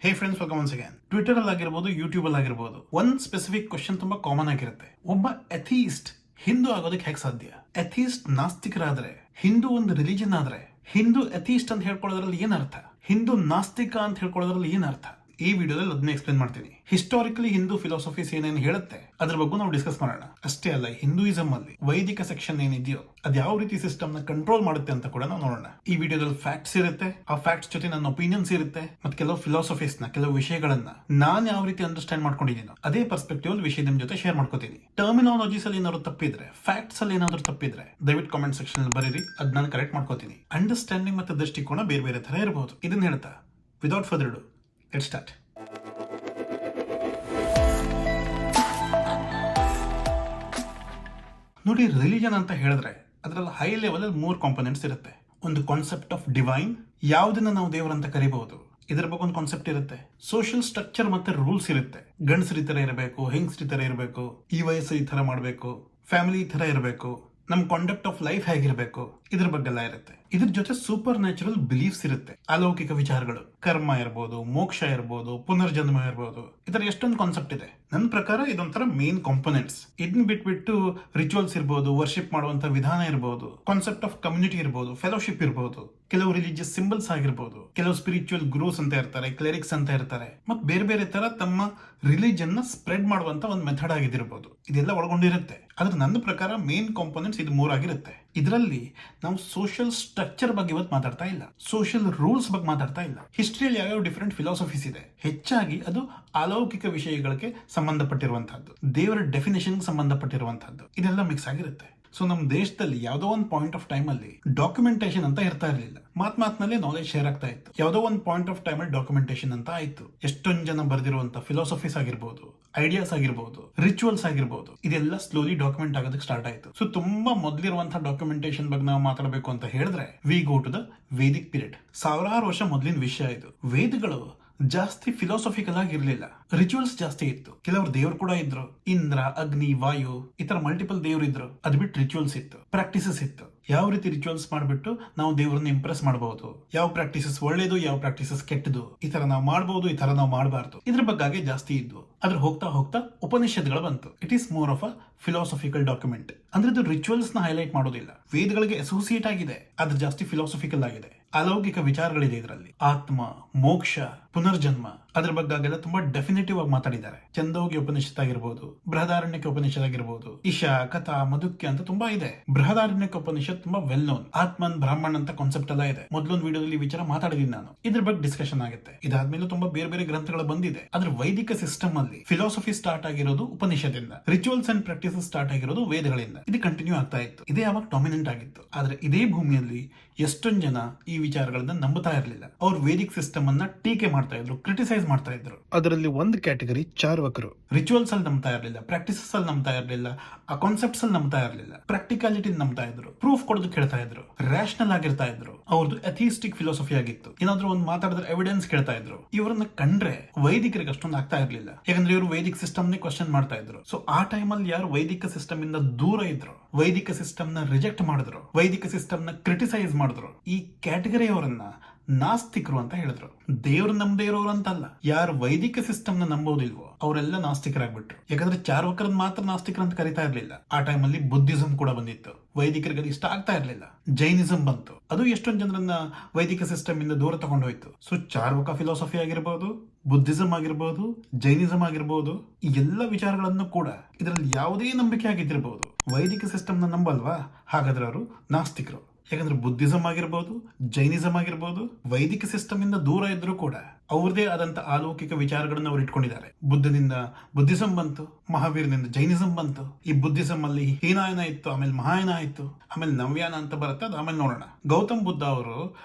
ಹೇ friends, welcome once again. Twitter ಅಲ್ಲಿ ಆಗಿರ್ಬೋದು, YouTube ಅಲ್ಲಿ ಆಗಿರ್ಬೋದು, ಒಂದ್ ಸ್ಪೆಸಿಫಿಕ್ ಕ್ವಶನ್ ತುಂಬಾ ಕಾಮನ್ ಆಗಿರುತ್ತೆ. ಒಬ್ಬ ಎಥೀಸ್ಟ್ ಹಿಂದೂ ಆಗೋದಕ್ಕೆ ಹೇಗೆ ಸಾಧ್ಯ? ಎಥೀಸ್ಟ್ ನಾಸ್ತಿಕರಾದ್ರೆ, ಹಿಂದೂ ಒಂದು ರಿಲಿಜನ್ ಆದ್ರೆ, ಹಿಂದೂ ಎಥೀಸ್ಟ್ ಅಂತ ಹೇಳ್ಕೊಳ್ಳೋದ್ರಲ್ಲಿ ಏನ್ ಅರ್ಥ? ಹಿಂದೂ ನಾಸ್ತಿಕ ಅಂತ ಹೇಳ್ಕೊಳ್ಳೋದ್ರಲ್ಲಿ ಏನ್ ಅರ್ಥ? ಈ ವಿಡಿಯೋದಲ್ಲಿ ಅದನ್ನ ಎಕ್ಸ್ಪ್ಲೇನ್ ಮಾಡ್ತೀನಿ. ಹಿಸ್ಟಾರಿಕಲಿ ಹಿಂದೂ ಫಿಲಾಸಫೀಸ್ ಏನೇನು ಹೇಳುತ್ತೆ ಅದ್ರ ಬಗ್ಗೆ ನಾವು ಡಿಸ್ಕಸ್ ಮಾಡೋಣ. ಅಷ್ಟೇ ಅಲ್ಲ, ಹಿಂದೂಯಿಸಂ ಅಲ್ಲಿ ವೈದಿಕ ಸೆಕ್ಷನ್ ಏನಿದೆಯೋ ಅದು ಯಾವ ರೀತಿ ಸಿಸ್ಟಮ್ ನ ಕಂಟ್ರೋಲ್ ಮಾಡುತ್ತೆ ಅಂತ ಕೂಡ ನಾವು ನೋಡೋಣ. ಈ ವಿಡಿಯೋದಲ್ಲಿ ಫ್ಯಾಕ್ಟ್ಸ್ ಇರುತ್ತೆ, ಆ ಫ್ಯಾಕ್ಟ್ಸ್ ಜೊತೆ ನನ್ನ ಒಪಿನಿಯನ್ಸ್ ಇರುತ್ತೆ, ಮತ್ತೆ ಕೆಲವು ಫಿಲಾಸಫೀಸ್ ನ ಕೆಲವು ವಿಷಯಗಳನ್ನ ನಾನು ಯಾವ ರೀತಿ ಅಂಡರ್ಸ್ಟ್ಯಾಂಡ್ ಮಾಡ್ಕೊಂಡಿದ್ದೀನೋ ಅದೇ ಪರ್ಸ್ಪೆಕ್ಟಿವ್ ಅಲ್ಲಿ ವಿಷಯ ನಿಮ್ ಜೊತೆ ಶೇರ್ ಮಾಡ್ಕೋತೀನಿ. ಟರ್ಮಿನಾಲಜೀಸ್ ಅಲ್ಲಿ ಏನಾದ್ರು ತಪ್ಪಿದ್ರೆ, ಫ್ಯಾಕ್ಟ್ಸ್ ಅಲ್ಲಿ ಏನಾದ್ರು ತಪ್ಪಿದ್ರೆ ದಯವಿಟ್ಟು ಕಾಮೆಂಟ್ ಸೆಕ್ಷನ್ ಅಲ್ಲಿ ಬರೀರಿ, ಅದ್ ನಾನು ಕರೆಕ್ಟ್ ಮಾಡ್ಕೋತೀನಿ. ಅಂಡರ್ಸ್ಟ್ಯಾಂಡಿಂಗ್ ಮತ್ತೆ ದೃಷ್ಟಿಕೋನ ಬೇರೆ ಬೇರೆ ತರ ಇರಬಹುದು. ಇದನ್ನ ಹೇಳ್ತಾ without further do let's start. ನೋಡಿ, ರಿಲಿಜನ್ ಅಂತ ಹೇಳಿದ್ರೆ ಅದರಲ್ಲಿ ಹೈ ಲೆವೆಲ್ ಅಲ್ಲಿ 3 ಕಾಂಪೊನೆಂಟ್ಸ್ ಇರುತ್ತೆ. ಒಂದು ಕಾನ್ಸೆಪ್ಟ್ ಆಫ್ ಡಿವೈನ್, ಯಾವುದನ್ನ ನಾವು ದೇವರಂತ ಕರಿಬಹುದು, ಇದರ ಬಗ್ಗೆ ಒಂದು ಕಾನ್ಸೆಪ್ಟ್ ಇರುತ್ತೆ. ಸೋಷಿಯಲ್ ಸ್ಟ್ರಕ್ಚರ್ ಮತ್ತೆ ರೂಲ್ಸ್ ಇರುತ್ತೆ. ಗಂಡಸರಿ ತರ ಇರಬೇಕು, ಹೆಂಗಸರಿ ತರ ಇರಬೇಕು, ಈ ವಯಸ್ಸು ಈ ತರ ಮಾಡಬೇಕು, ಫ್ಯಾಮಿಲಿ ಈ ತರ ಇರಬೇಕು, ನಮ್ ಕಾಂಡಕ್ಟ್ ಆಫ್ ಲೈಫ್ ಹೇಗಿರಬೇಕು, ಇದ್ರ ಬಗ್ಗೆ ಎಲ್ಲ ಇರುತ್ತೆ. ಇದ್ರ ಜೊತೆ ಸೂಪರ್ ನ್ಯಾಚುರಲ್ ಬಿಲೀಫ್ಸ್ ಇರುತ್ತೆ, ಅಲೌಕಿಕ ವಿಚಾರಗಳು, ಕರ್ಮ ಇರ್ಬೋದು, ಮೋಕ್ಷ ಇರ್ಬೋದು, ಪುನರ್ಜನ್ಮ ಇರ್ಬೋದು, ಇದರ ಎಷ್ಟೊಂದು ಕಾನ್ಸೆಪ್ಟ್ ಇದೆ. ನನ್ನ ಪ್ರಕಾರ ಇದೊಂಥರ ಮೇನ್ ಕಾಂಪೊನೆಂಟ್ಸ್. ಇದನ್ನ ಬಿಟ್ಬಿಟ್ಟು ರಿಚುವಲ್ಸ್ ಇರ್ಬೋದು, ವರ್ಷಿಪ್ ಮಾಡುವಂತ ವಿಧಾನ ಇರ್ಬೋದು, ಕಾನ್ಸೆಪ್ಟ್ ಆಫ್ ಕಮ್ಯುನಿಟಿ ಇರ್ಬೋದು, ಫೆಲೋಶಿಪ್ ಇರ್ಬೋದು, ಕೆಲವು ರಿಲಿಜಿಯಸ್ ಸಿಂಬಲ್ಸ್ ಆಗಿರ್ಬೋದು, ಕೆಲವು ಸ್ಪಿರಿಚುವಲ್ ಗುರೂಸ್ ಅಂತ ಇರ್ತಾರೆ, ಕ್ಲೆರಿಕ್ಸ್ ಅಂತ ಇರ್ತಾರೆ, ಮತ್ತೆ ಬೇರೆ ಬೇರೆ ತರ ತಮ್ಮ ರಿಲಿಜನ್ ನ ಸ್ಪ್ರೆಡ್ ಮಾಡುವಂತ ಒಂದು ಮೆಥಡ್ ಆಗಿದಿರ್ಬೋದು. ಇದೆಲ್ಲ ಒಳಗೊಂಡಿರುತ್ತೆ. ಆದ್ರೆ ನನ್ನ ಪ್ರಕಾರ ಮೇನ್ ಕಾಂಪೊನೆಂಟ್ಸ್ ಇದು 3 ಆಗಿರುತ್ತೆ. ಇದರಲ್ಲಿ ನಾವು ಸೋಷಿಯಲ್ ಸ್ಟ್ರಕ್ಚರ್ ಬಗ್ಗೆ ಇವತ್ತು ಮಾತಾಡ್ತಾ ಇಲ್ಲ, ಸೋಷಿಯಲ್ ರೂಲ್ಸ್ ಬಗ್ಗೆ ಮಾತಾಡ್ತಾ ಇಲ್ಲ. ಹಿಸ್ಟ್ರಿಯಲ್ಲಿ ಯಾವ್ಯಾವ ಡಿಫರೆಂಟ್ ಫಿಲಾಸಫೀಸ್ ಇದೆ, ಹೆಚ್ಚಾಗಿ ಅದು ಅಲೌಕಿಕ ವಿಷಯಗಳಿಗೆ ಸಂಬಂಧಪಟ್ಟಿರುವಂತಹದ್ದು, ದೇವರ ಡೆಫಿನೇಷನ್ ಸಂಬಂಧಪಟ್ಟಿರುವಂತಹದ್ದು, ಇದೆಲ್ಲ ಮಿಕ್ಸ್ ಆಗಿರುತ್ತೆ. ಸೊ ನಮ್ಮ ದೇಶದಲ್ಲಿ ಯಾವುದೋ ಒಂದು ಪಾಯಿಂಟ್ ಆಫ್ ಟೈಮ್ ಅಲ್ಲಿ ಡಾಕ್ಯುಮೆಂಟೇಶನ್ ಅಂತ ಇರ್ತಾ ಇರಲಿಲ್ಲ. ಮಾತ್ನಲ್ಲಿ ನಾಲೆಜ್ ಶೇರ್ ಆಗ್ತಾ ಇತ್ತು. ಯಾವುದೋ ಒಂದು ಪಾಯಿಂಟ್ ಆಫ್ ಟೈಮ್ ಅಲ್ಲಿ ಡಾಕ್ಯುಮೆಂಟೇಶನ್ ಅಂತ ಆಯ್ತು. ಎಷ್ಟೊಂದು ಜನ ಬರೆದಿರುವಂತ ಫಿಲಾಸಫೀಸ್ ಆಗಿರ್ಬೋದು, ಐಡಿಯಾಸ್ ಆಗಿರ್ಬೋದು, ರಿಚುವಲ್ಸ್ ಆಗಿರ್ಬೋದು, ಇದೆಲ್ಲ ಸ್ಲೋಲಿ ಡಾಕ್ಯುಮೆಂಟ್ ಆಗೋದಕ್ಕೆ ಸ್ಟಾರ್ಟ್ ಆಯ್ತು. ಸೊ ತುಂಬಾ ಮೊದಲಿರುವಂತಹ ಡಾಕ್ಯುಮೆಂಟೇಶನ್ ಬಗ್ಗೆ ನಾವು ಮಾತಾಡಬೇಕು ಅಂತ ಹೇಳಿದ್ರೆ we go to the Vedic period. ಸಾವಿರಾರು ವರ್ಷ ಮೊದಲಿನ ವಿಷಯ ಇದು. ವೇದಗಳು ಜಾಸ್ತಿ ಫಿಲಾಸಫಿಕಲ್ ಆಗಿ ಇರಲಿಲ್ಲ, ರಿಚುವಲ್ಸ್ ಜಾಸ್ತಿ ಇತ್ತು. ಕೆಲವರು ದೇವರು ಕೂಡ ಇದ್ರು, ಇಂದ್ರ, ಅಗ್ನಿ, ವಾಯು, ಈ ತರ ಮಲ್ಟಿಪಲ್ ದೇವರು ಇದ್ರು. ಅದ್ ಬಿಟ್ಟು ರಿಚುವಲ್ಸ್ ಇತ್ತು, ಪ್ರಾಕ್ಟೀಸಸ್ ಇತ್ತು. ಯಾವ ರೀತಿ ರಿಚುವಲ್ಸ್ ಮಾಡ್ಬಿಟ್ಟು ನಾವು ದೇವರನ್ನ ಇಂಪ್ರೆಸ್ ಮಾಡಬಹುದು, ಯಾವ ಪ್ರಾಕ್ಟೀಸಸ್ ಒಳ್ಳೇದು, ಯಾವ ಪ್ರಾಕ್ಟೀಸಸ್ ಕೆಟ್ಟದು, ಈ ತರ ನಾವು ಮಾಡಬಹುದು, ಈ ತರ ನಾವು ಮಾಡಬಾರ್ದು, ಇದ್ರ ಬಗ್ಗೆ ಜಾಸ್ತಿ ಇದ್ವು. ಆದ್ರೆ ಹೋಗ್ತಾ ಹೋಗ್ತಾ ಉಪನಿಷತ್ಗಳು ಬಂತು. It is more of a philosophical document. ಅಂದ್ರೆ ಇದು ರಿಚುವಲ್ಸ್ ನ ಹೈಲೈಟ್ ಮಾಡೋದಿಲ್ಲ, ವೇದಗಳಿಗೆ ಅಸೋಸಿಯೇಟ್ ಆಗಿದೆ, ಆದ್ರೆ ಜಾಸ್ತಿ ಫಿಲಾಸಫಿಕಲ್ ಆಗಿದೆ. ಅಲೌಕಿಕ ವಿಚಾರಗಳಿದೆ ಇದರಲ್ಲಿ. ಆತ್ಮ, ಮೋಕ್ಷ, ಪುನರ್ಜನ್ಮ, ಅದ್ರ ಬಗ್ಗೆ ತುಂಬಾ ಡೆಫಿನೇಟಿವ್ ಆಗಿ ಮಾತಾಡಿದ್ದಾರೆ. ಚಂದೋಗ್ಯ ಉಪನಿಷತ್ ಆಗಿರ್ಬೋದು, ಬೃಹದಾರಣ್ಯಕ ಉಪನಿಷತ್ ಆಗಿರ್ಬೋದು, ಇಶಾ, ಕಥಾ, ಮಧುಕ್ಯ ಅಂತ ತುಂಬಾ ಇದೆ. ಬೃಹದಾರಣ್ಯಕ ಉಪನಿಷತ್ ತುಂಬಾ ವೆಲ್ ನೋನ್. ಆತ್ಮನ್ ಬ್ರಾಹ್ಮಣ್ ಅಂತ ಕಾನ್ಸೆಪ್ಟ್ ಎಲ್ಲ ಇದೆ. ಮೊದಲೊಂದು ವಿಡಿಯೋದಲ್ಲಿ ವಿಚಾರ ಮಾತಾಡಿದೀನಿ ನಾನು, ಇದ್ರ ಬಗ್ಗೆ ಡಿಸ್ಕಷನ್ ಆಗುತ್ತೆ. ಇದಾದ್ಮೇಲೆ ತುಂಬಾ ಬೇರೆ ಬೇರೆ ಗ್ರಂಥಗಳು ಬಂದಿದೆ. ಆದ್ರೆ ವೈದಿಕ ಸಿಸ್ಟಮ್ ಅಲ್ಲಿ ಫಿಲಾಸಫಿ ಸ್ಟಾರ್ಟ್ ಆಗಿರೋದು ಉಪನಿಷದಿಂದ, ರಿಚುವಲ್ಸ್ ಅಂಡ್ ಪ್ರಾಕ್ಟೀಸಸ್ ಸ್ಟಾರ್ಟ್ ಆಗಿರೋದು ವೇದಗಳಿಂದ. ಇದು ಕಂಟಿನ್ಯೂ ಆಗ್ತಾ ಇತ್ತು. ಇದೇ ಯಾವಾಗ ಡಾಮಿನೆಂಟ್ ಆಗಿತ್ತು. ಆದ್ರೆ ಇದೇ ಭೂಮಿಯಲ್ಲಿ ಎಷ್ಟೊಂದು ಜನ ಈ ವಿಚಾರಗಳನ್ನ ನಂಬುತ್ತಾ ಇರಲಿಲ್ಲ. ಅವ್ರು ವೇದಿಕ್ ಸಿಸ್ಟಮ್ ಅನ್ನ ಟೀಕೆ ಮಾಡ್ತಾ ಇದ್ರು, ಕ್ರಿಟಿಸೈಸ್ ಮಾಡ್ತಾ ಇದ್ರು. ಅದರಲ್ಲಿ ಒಂದು ಕ್ಯಾಟಗರಿ ಚಾರ್ವಕರು. ರಿಚುವಲ್ಸ್ ಅಲ್ಲಿ ನಂಬ್ತಾ ಇರಲಿಲ್ಲ, ಪ್ರಾಕ್ಟೀಸಸ್ ಅಲ್ಲಿ ನಂಬ್ತಾ ಇರಲಿಲ್ಲ, ಆ ಕಾನ್ಸೆಪ್ಟ್ಸ್ ಅಲ್ಲಿ ನಂಬ್ತಾ ಇರಲಿಲ್ಲ, ಪ್ರಾಕ್ಟಿಕಾಲಿಟಿ ನಂಬ್ತಾ ಇದ್ರು, ಪ್ರೂಫ್ ಕೊಡೋದಕ್ಕೆ ಹೇಳ್ತಾ ಇದ್ರು, ರ್ಯಾಷನಲ್ ಆಗಿರ್ತಾ ಇದ್ರು. ಅವ್ರದ್ದು ಅಥಿಸ್ಟಿಕ್ ಫಿಲಾಸಫಿ ಆಗಿತ್ತು. ಏನಾದ್ರೂ ಒಂದು ಮಾತಾಡಿದ್ರೆ ಎವಿಡೆನ್ಸ್ ಕೇಳ್ತಾ ಇದ್ರು. ಇವರನ್ನ ಕಂಡ್ರೆ ವೈದಿಕರಿಗೆ ಅಷ್ಟೊಂದು ಆಗ್ತಾ ಇರಲಿಲ್ಲ, ಯಾಕಂದ್ರೆ ಇವರು ವೈದಿಕ್ ಸಿಸ್ಟಮ್ ನೇ ಕ್ವಶನ್ ಮಾಡ್ತಾ ಇದ್ರು. ಸೊ ಆ ಟೈಮ್ ಅಲ್ಲಿ ಯಾರು ವೈದಿಕ ಸಿಸ್ಟಮ್ ಇಂದ ದೂರ ಇದ್ರು, ವೈದಿಕ ಸಿಸ್ಟಮ್ ನ ರಿಜೆಕ್ಟ್ ಮಾಡಿದ್ರು, ವೈದಿಕ ಸಿಸ್ಟಮ್ ನ ಕ್ರಿಟಿಸೈಸ್ ಮಾಡಿದ್ರು, ಈ ಕ್ಯಾಟಗರಿ ಅವರನ್ನ ನಾಸ್ತಿಕರು ಅಂತ ಹೇಳಿದ್ರು. ದೇವ್ರು ನಂಬದೇ ಇರೋರು ಅಂತಲ್ಲ, ಯಾರು ವೈದಿಕ ಸಿಸ್ಟಮ್ ನ ನಂಬೋದಿಲ್ವೋ ಅವರೆಲ್ಲ ನಾಸ್ತಿಕರಾಗ್ಬಿಟ್ರು. ಯಾಕಂದ್ರೆ ಚಾರ್ವಕರನ್ನ ಮಾತ್ರ ನಾಸ್ತಿಕರ ಅಂತ ಕರಿತಾ ಇರ್ಲಿಲ್ಲ. ಆ ಟೈಮ್ ಅಲ್ಲಿ ಬುದ್ಧಿಸಂ ಕೂಡ ಬಂದಿತ್ತು, ವೈದಿಕರಿಗೆ ಇಷ್ಟ ಆಗ್ತಾ ಇರ್ಲಿಲ್ಲ. ಜೈನಿಸಂ ಬಂತು, ಅದು ಎಷ್ಟೊಂದು ಜನರನ್ನ ವೈದಿಕ ಸಿಸ್ಟಮ್ ಇಂದ ದೂರ ತಗೊಂಡೋಯ್ತು. ಸೊ ಚಾರ್ವಕ ಫಿಲಾಸಫಿ ಆಗಿರ್ಬೋದು, ಬುದ್ಧಿಸಂ ಆಗಿರ್ಬೋದು, ಜೈನಿಸಂ ಆಗಿರ್ಬೋದು, ಈ ಎಲ್ಲ ವಿಚಾರಗಳನ್ನು ಕೂಡ ಇದರಲ್ಲಿ ಯಾವುದೇ ನಂಬಿಕೆ ಆಗಿದ್ದಿರಬಹುದು. ವೈದಿಕ ಸಿಸ್ಟಮ್ ನ ನಂಬಲ್ವಾ, ಹಾಗಾದ್ರೆ ಅವರು ನಾಸ್ತಿಕರು. ಯಾಕಂದ್ರೆ ಬುದ್ಧಿಸಂ ಆಗಿರ್ಬೋದು, ಜೈನಿಸಂ ಆಗಿರ್ಬೋದು, ವೈದಿಕ ಸಿಸ್ಟಮ್ ಇಂದ ದೂರ ಇದ್ರೂ ಕೂಡ ಅವ್ರದೇ ಆದಂತ ಅಲೌಕಿಕ ವಿಚಾರಗಳನ್ನು ಅವ್ರು ಇಟ್ಕೊಂಡಿದ್ದಾರೆ. ಬುದ್ಧದಿಂದ ಬುದ್ಧಿಸಂ ಬಂತು, ಮಹಾವೀರನಿಂದ ಜೈನಿಸಂ ಬಂತು. ಈ ಬುದ್ಧಿಸಂ ಅಲ್ಲಿ ಹೀನಾಯನ ಇತ್ತು, ಆಮೇಲೆ ಮಹಾಯಾನ ಇತ್ತು, ಆಮೇಲೆ ನವ್ಯಾನ ಅಂತ ಬರುತ್ತೆ, ಅದು ಆಮೇಲೆ ನೋಡೋಣ. ಗೌತಮ್ ಬುದ್ಧ ಅವರು